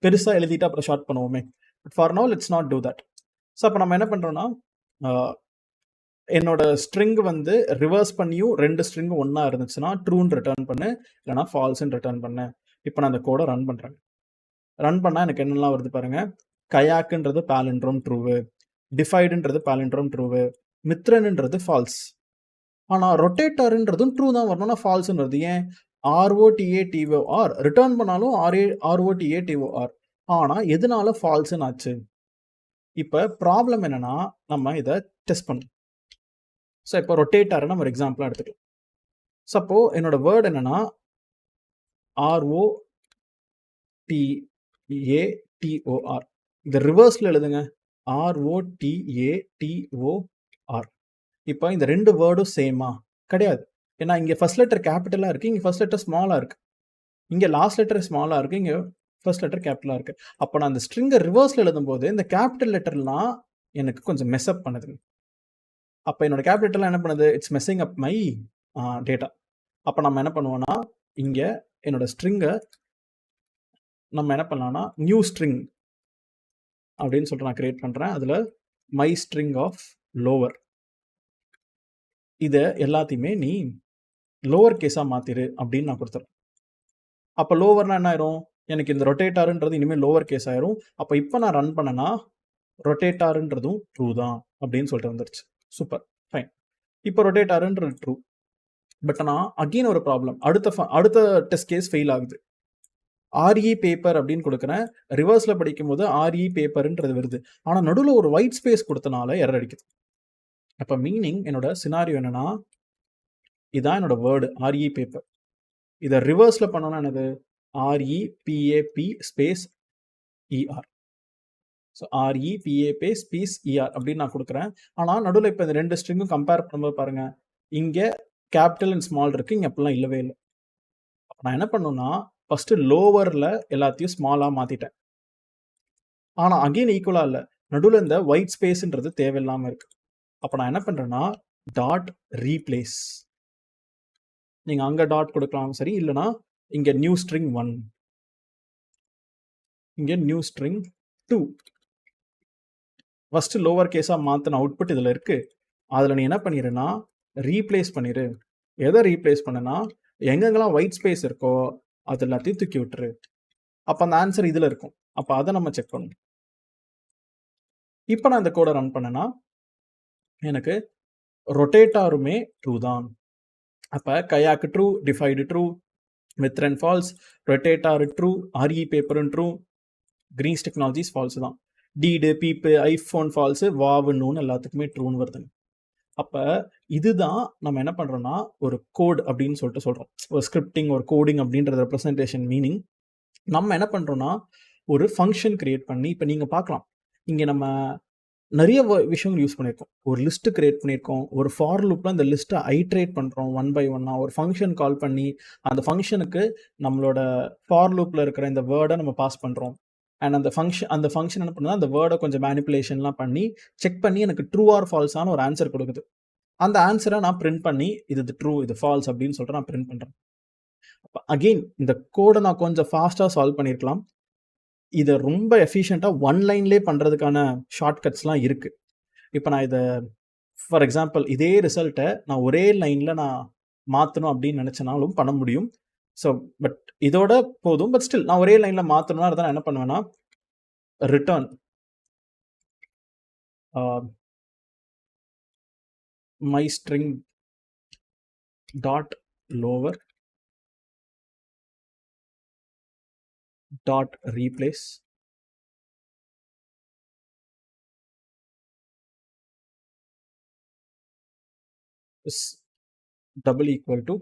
பெருசாக எழுதிட்டு அப்புறம் ஷார்ட் பண்ணுவோமே. But for now let's not do that. So அப்போ நம்ம என்ன பண்ணுறோன்னா, என்னோட ஸ்ட்ரிங் வந்து ரிவர்ஸ் பண்ணியும் 2 ஸ்ட்ரிங்கும் ஒன்றா இருந்துச்சுன்னா ட்ரூன்னு ரிட்டர்ன் பண்ணு, இல்லைனா ஃபால்ஸ்ன்னு ரிட்டர்ன் பண்ணு. இப்போ நான் அந்த கோடை ரன் பண்ணுறேன். ரன் பண்ணால் எனக்கு என்னெல்லாம் வருது பாருங்கள். கயாக்குன்றது palindrome ட்ரூவு, டிஃபைடுன்றது palindrome ட்ரூவு, மித்ரன்ன்றது ஃபால்ஸ். ஆனால் ரொட்டேட்டர்ன்றதும் ட்ரூ தான் வரணும்னா ஃபால்ஸ்ன்னு வருது. ஏன்? ROTATOR ரிட்டர்ன் பண்ணாலும் ROTATOR, ஆனால் எதனால ஃபால்ஸ்ன்னு ஆச்சு? இப்போ ப்ராப்ளம் என்னன்னா, நம்ம இதை டெஸ்ட் பண்ணணும். ஸோ இப்போ ரொட்டேட்டரை நம்ம ஒரு எக்ஸாம்பிளாக எடுத்துக்கலாம். சப்போ என்னோட வேர்டு என்னன்னா ROTATOR, இதை ரிவர்ஸில் எழுதுங்க, ROTATOR. இப்போ இந்த 2 வேர்டும் சேமா? கிடையாது. ஏன்னா இங்கே ஃபர்ஸ்ட் லெட்டர் கேபிட்டலாக இருக்குது, இங்கே ஃபர்ஸ்ட் லெட்டர் ஸ்மாலாக இருக்குது. இங்கே லாஸ்ட் லெட்டர் ஸ்மாலாக இருக்குது, இங்கே ஃபர்ஸ்ட் லெட்டர் கேபிட்டலாக இருக்குது. அப்போ நான் அந்த ஸ்ட்ரிங்கை ரிவர்ஸில் எழுதும்போது இந்த கேபிட்டல் லெட்டர்லாம் எனக்கு கொஞ்சம் மெஸ்அப் பண்ணுதுங்க. அப்போ என்னோட கேபிட்டல்லாம் என்ன பண்ணுது? It's messing up my data. அப்போ நம்ம என்ன பண்ணுவோம்னா, இங்கே என்னோட ஸ்ட்ரிங்கை நம்ம என்ன பண்ணலாம்னா, நியூ ஸ்ட்ரிங் அப்படின்னு சொல்லிட்டு நான் கிரியேட் பண்ணுறேன். அதில் மை ஸ்ட்ரிங் ஆஃப் லோவர், இதை எல்லாத்தையுமே நீ லோவர் கேஸாக மாற்றிடு அப்படின்னு நான் கொடுத்துறேன். அப்போ லோவர்னா என்ன ஆயிரும்? எனக்கு இந்த ரொட்டேட்டாருன்றது இனிமேல் லோவர் கேஸ் ஆயிரும். அப்போ இப்போ நான் ரன் பண்ணனா ரொட்டேட்டாருன்றதும் ட்ரூ தான் அப்படின்னு சொல்லிட்டு வந்துருச்சு. Super, fine. இப்போ ரொட்டேட்டாருன்றது ட்ரூ. பட் ஆனால் அகெயின் ஒரு ப்ராப்ளம், அடுத்த டெஸ்ட் கேஸ் ஃபெயில் ஆகுது. RE பேப்பர் அப்படின்னு கொடுக்குறேன், ரிவர்ஸில் படிக்கும்போது RE பேப்பர்ன்றது வருது, ஆனால் நடுவில் ஒரு ஒயிட் ஸ்பேஸ் கொடுத்தனால எரர் அடிக்குது. அப்போ மீனிங் என்னோட சினாரியோ என்னன்னா, இதான் என்னோட வேர்டு RE பேப்பர். இதை ரிவர்ஸில் பண்ணோன்னா என்னது? REPAP space ER. So REPAP space ER அப்படின்னு நான் கொடுக்குறேன். ஆனால் நடுவில் இப்போ இந்த 2 ஸ்ட்ரிங்கும் கம்பேர் பண்ணும்போது பாருங்க, இங்கே கேபிட்டல் அண்ட் ஸ்மால் இருக்குது, இங்கே அப்படிலாம் இல்லவே இல்லை. அப்போ நான் என்ன பண்ணணும்னா, ஃபஸ்ட்டு லோவரில் எல்லாத்தையும் ஸ்மாலாக மாற்றிட்டேன். ஆனால் அகெயின் ஈக்குவலாக இல்லை, நடுவில் இந்த ஒயிட் ஸ்பேஸ்ன்றது தேவையில்லாமல் இருக்குது. அப்போ நான் என்ன பண்ணுறேன்னா, டாட் ரீப்ளேஸ். நீங்கள் அங்கே டாட் கொடுக்கலாம் சரி, இல்லைனா இங்கே நியூ ஸ்ட்ரிங் 1, இங்கே நியூ ஸ்ட்ரிங் 2. ஃபஸ்ட்டு லோவர் கேஸாக மாற்றின அவுட்புட் இதில் இருக்குது. அதில் நீ என்ன பண்ணிடுன்னா, ரீப்ளேஸ் பண்ணிடு. எதை ரீப்ளேஸ் பண்ணுன்னா, எங்கெங்கெல்லாம் ஒயிட் ஸ்பேஸ் இருக்கோ அது எல்லாத்தையும் தூக்கி விட்டுரு. அப்போ அந்த ஆன்சர் இதில் இருக்கும். அப்போ அதை நம்ம செக் பண்ணணும். இப்போ நான் இந்த கோடை ரன் பண்ணேன்னா எனக்கு ரொட்டேட்டாருமே ட்ரூ தான். அப்போ kayak true, deified true, Mithran false, rotator true, RE பேப்பரும் ட்ரூ, கிரீன்ஸ் டெக்னாலஜிஸ் ஃபால்ஸ் தான். டீடு, பீப்பு, ஐஃபோன் ஃபால்ஸு, வாவுன்னு எல்லாத்துக்குமே ட்ரூன்னு வருதுங்க. அப்போ இதுதான் நம்ம என்ன பண்ணுறோன்னா, ஒரு கோட் அப்படின்னு சொல்லிட்டு சொல்கிறோம். ஒரு ஸ்கிரிப்டிங், ஒரு கோடிங் அப்படின்ற ரெப்ரசன்டேஷன் மீனிங். நம்ம என்ன பண்ணுறோன்னா, ஒரு ஃபங்க்ஷன் கிரியேட் பண்ணி, இப்போ நீங்கள் பார்க்கலாம், இங்கே நம்ம நிறைய விஷயங்கள் யூஸ் பண்ணியிருக்கோம். ஒரு லிஸ்ட்டு கிரியேட் பண்ணியிருக்கோம், ஒரு ஃபார் லூப்பில் அந்த லிஸ்ட்டை ஐட்ரேட் பண்ணுறோம் 1 by 1. ஒரு ஃபங்க்ஷன் கால் பண்ணி அந்த ஃபங்க்ஷனுக்கு நம்மளோட ஃபார் லூப்பில் இருக்கிற இந்த வேர்டை நம்ம பாஸ் பண்ணுறோம். அண்ட் அந்த ஃபங்க்ஷன் என்ன பண்ணுன்னா, அந்த வேர்டை கொஞ்சம் மேனிப்புலேஷன்லாம் பண்ணி செக் பண்ணி எனக்கு ட்ரூ ஆர் ஃபால்ஸான ஒரு ஆன்சர் கொடுக்குது. அந்த ஆன்சரை நான் பிரிண்ட் பண்ணி இது ட்ரூ, இது ஃபால்ஸ் அப்படின்னு சொல்லிட்டு நான் பிரிண்ட் பண்ணுறேன். அப்போ அகெயின் இந்த கோடை நான் கொஞ்சம் ஃபாஸ்ட்டாக சால்வ் பண்ணியிருக்கலாம். இதை ரொம்ப எஃபிஷியண்ட்டாக ஒன் லைன்லேயே பண்ணுறதுக்கான ஷார்ட்கட்ஸ்லாம் இருக்குது. இப்போ நான் இதை ஃபார் எக்ஸாம்பிள் இதே ரிசல்ட்டை நான் ஒரே லைனில் நான் மாற்றணும் அப்படின்னு நினச்சனாலும் பண்ண முடியும். ஸோ பட் இதோட போதும். பட் ஸ்டில் நான் ஒரே லைனில் மாற்றணும்னா அதை நான் என்ன பண்ணுவேன்னா, return my string dot lower dot replace is double equal to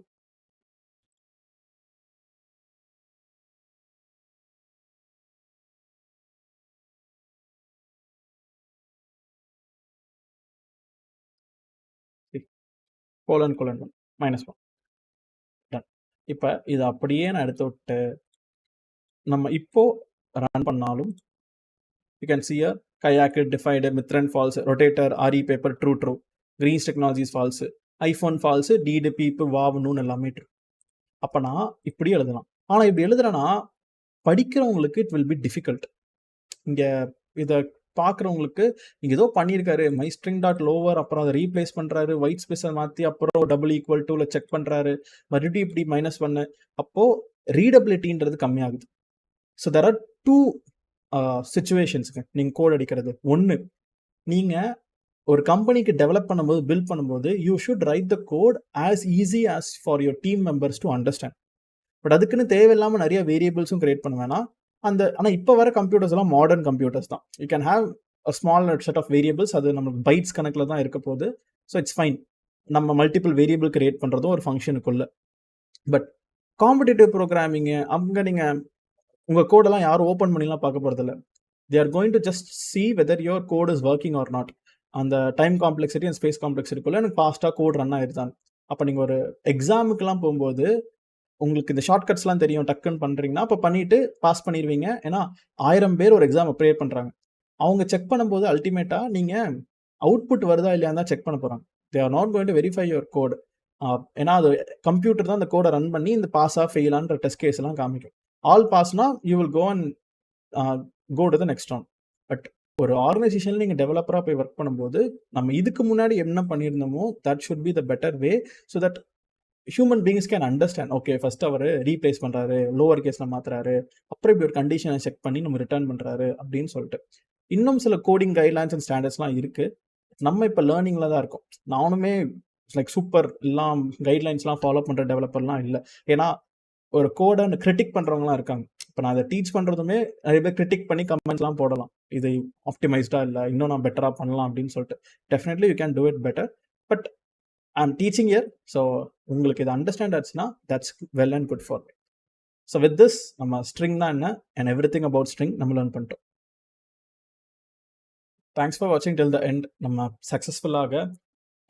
colon colon 1 minus 1 done. இப்போ இது அப்படியே நான் எடுத்து விட்டு நம்ம இப்போ ரன் பண்ணாலும் you can see here kayak defied Mithran false, rotator RE paper true, Greens Technologies false, iPhone false, deed people wow noon எல்லாமே true. அப்போ நான் இப்படி எழுதலாம். ஆனால் இப்படி எழுதுறேன்னா படிக்கிறவங்களுக்கு இட் வில் பி டிஃபிகல்ட். இங்கே இதை பார்க்குறவங்களுக்கு இங்கே ஏதோ பண்ணியிருக்காரு, மை ஸ்ட்ரிங் டாட் லோவர், அப்புறம் அதை ரீப்ளேஸ் பண்ணுறாரு, ஒயிட் ஸ்பேஸை மாற்றி அப்புறம் டபுள் ஈக்குவல் டூவில் செக் பண்ணுறாரு, மறுபடியும் இப்படி -1, அப்போது ரீடபிலிட்டின்றது கம்மியாகுது. ஸோ தெர் ஆர் 2 சிச்சுவேஷன்ஸுங்க நீங்கள் கோட் அடிக்கிறது. ஒன்று, நீங்கள் ஒரு கம்பெனிக்கு டெவலப் பண்ணும்போது பில்ட் பண்ணும்போது you should write the code as easy as far your team members to understand. But அதுக்குன்னு தேவையில்லாமல் நிறைய வேரியபிள்ஸும் கிரியேட் பண்ண வேணாம். ஆனால் இப்போ வர கம்ப்யூட்டர்ஸ் எல்லாம் மாடர்ன் கம்ப்யூட்டர்ஸ் தான். You can have a small set of variables. அது நம்மளுக்கு பைட்ஸ் கணக்கில் தான் இருக்க போகுது. So it's fine. நம்ம மல்டிபிள் வேரியபிள் கிரியேட் பண்ணுறதும் ஒரு ஃபங்க்ஷனுக்குள்ள. பட் காம்படிட்டிவ் ப்ரோக்ராமிங்கு அங்கே நீங்கள் உங்கள் கோடெல்லாம் யாரும் ஓப்பன் பண்ணிலாம் பார்க்க போகிறதில்ல. They are going to just see whether your code is working or not. அந்த டைம் காம்ப்ளெக்சிட்டி அண்ட் ஸ்பேஸ் காம்ப்ளெக்சிட்டிக்குள்ளே எனக்கு ஃபாஸ்ட்டாக கோட் ரன் ஆயிருதான். அப்போ நீங்கள் ஒரு எக்ஸாமுக்கெலாம் போகும்போது உங்களுக்கு இந்த ஷார்ட்கட்ஸ்லாம் தெரியும், டக்குன்னு பண்ணுறீங்கன்னா அப்போ பண்ணிவிட்டு பாஸ் பண்ணிடுவீங்க. ஏன்னா 1000 பேர் ஒரு எக்ஸாம் ப்ரிப்பேர் பண்ணுறாங்க. அவங்க செக் பண்ணும்போது அல்டிமேட்டாக நீங்கள் அவுட்புட் வருதா இல்லையான்னு தான் செக் பண்ண போகிறாங்க. They are not going to verify your code. ஏன்னா அது கம்ப்யூட்டர் தான் அந்த கோடை ரன் பண்ணி இந்த பாஸாக ஃபெயிலான்ற டெஸ்ட் கேஸ் எல்லாம் காமிக்கும். ஆல் பாஸ்னா you will go and go to the next round. But ஒரு ஆர்கனைசேஷனில் நீங்கள் டெவலப்பராக போய் ஒர்க் பண்ணும்போது நம்ம இதுக்கு முன்னாடி என்ன பண்ணியிருந்தோமோ that should be the better way. So that human beings can understand. Okay, first அவர் ரீப்ளேஸ் பண்ணுறாரு, லோவர் கேஸில் மாற்றுறாரு, அப்புறம் இப்படி ஒரு கண்டிஷனை செக் பண்ணி நம்ம ரிட்டர்ன் பண்ணுறாரு அப்படின்னு சொல்லிட்டு. இன்னும் சில கோடிங் கைட்லைன்ஸ் அண்ட் ஸ்டாண்டர்ட்ஸ்லாம் இருக்குது. நம்ம இப்போ லேர்னிங்கில் தான் இருக்கோம். நானுமே லைக் சூப்பர் எல்லாம் கைட்லைன்ஸ்லாம் ஃபாலோ பண்ணுற டெவலப்பர்லாம் இல்லை. ஏன்னா ஒரு கோடை கிரிட்டிக் பண்ணுறவங்களாம் இருக்காங்க. இப்போ நான் அதை டீச் பண்ணுறதுமே நிறைய பேர் கிரிட்டிக் பண்ணி கமெண்ட்ஸ்லாம் போடலாம், இது ஆப்டிமைஸ்டாக இல்லை, இன்னும் நான் பெட்டராக பண்ணலாம் அப்படின்னு சொல்லிட்டு. Definitely you can do it better. But I'm teaching year. So உங்களுக்கு இது அண்டர்ஸ்டாண்ட் ஆச்சுன்னா that's well and good for me. So with this நம்ம ஸ்ட்ரிங் தான் என்ன and every thing about string நம்ம லேர்ன் பண்ணிட்டோம். தேங்க்ஸ் ஃபார் வாட்சிங் டில் த எண்ட். நம்ம சக்ஸஸ்ஃபுல்லாக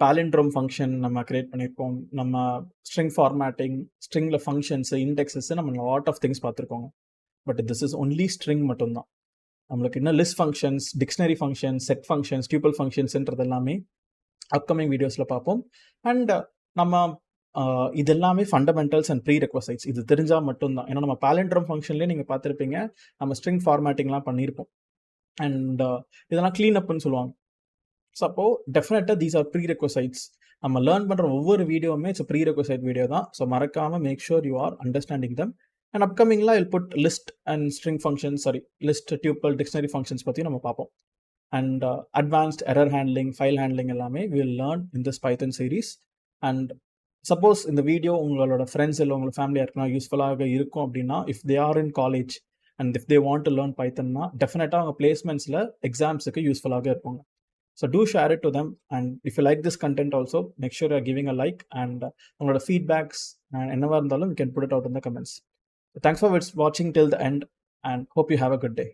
பாலிண்ட்ரோம் ஃபங்க்ஷன் நம்ம கிரியேட் பண்ணியிருக்கோம். நம்ம ஸ்ட்ரிங் ஃபார்மேட்டிங், ஸ்ட்ரிங்கில் ஃபங்க்ஷன்ஸு, இண்டெக்ஸஸ், நம்ம லாட் ஆஃப் திங்ஸ் பார்த்துருக்கோங்க. But this is only string மட்டும்தான். நம்மளுக்கு இன்னும் list functions, dictionary functions, set functions, tuple ஃபங்க்ஷன்ஸ்ன்றது எல்லாமே அப்கமிங் வீடியோஸில் பார்ப்போம். அண்ட் நம்ம இது எல்லாமே ஃபண்டமெண்டல்ஸ் அண்ட் ப்ரீ ரெக்வசைட்ஸ். இது தெரிஞ்சால் மட்டும்தான். ஏன்னா நம்ம பாலிண்ட்ரோம் ஃபங்க்ஷன்லேயே நீங்கள் பார்த்துருப்பீங்க, நம்ம ஸ்ட்ரிங் ஃபார்மேட்டிங்லாம் பண்ணியிருப்போம். அண்ட் இதெல்லாம் க்ளீன் அப்னு சொல்லுவாங்க. ஸோ அப்போ டெஃபினட்டாக தீஸ் ஆர் ப்ரீ ரெக்வசைட்ஸ். நம்ம லேர்ன் பண்ணுற ஒவ்வொரு வீடியோவுமே இட்ஸ் ப்ரீ ரெக்வசைட் வீடியோ தான். ஸோ மறக்காமல் make sure you are understanding them. And அப்கமிங்லாம் இல் put list and string functions, list, tuple, dictionary functions பற்றி நம்ம பார்ப்போம். And advanced error handling, file handling எல்லாமே we will learn in this Python series. And suppose இந்த வீடியோ உங்களோட ஃப்ரெண்ட்ஸ் இல்லை உங்களோட ஃபேமிலியாக இருக்குன்னா யூஸ்ஃபுல்லாக இருக்கும் அப்படின்னா, if they are in college and if they want to learn பைத்தன்னா டெஃபினட்டாக அவங்க பிளேஸ்மெண்ட்ஸில் எக்ஸாம்ஸுக்கு யூஸ்ஃபுல்லாக இருப்பாங்க. So do share it to them, and if you like this content also, make sure you're giving a like, and உங்களோட feedbacks and என்னவா இருந்தாலும் you can put it out in the comments. So thanks for watching till the end, and hope you have a good day.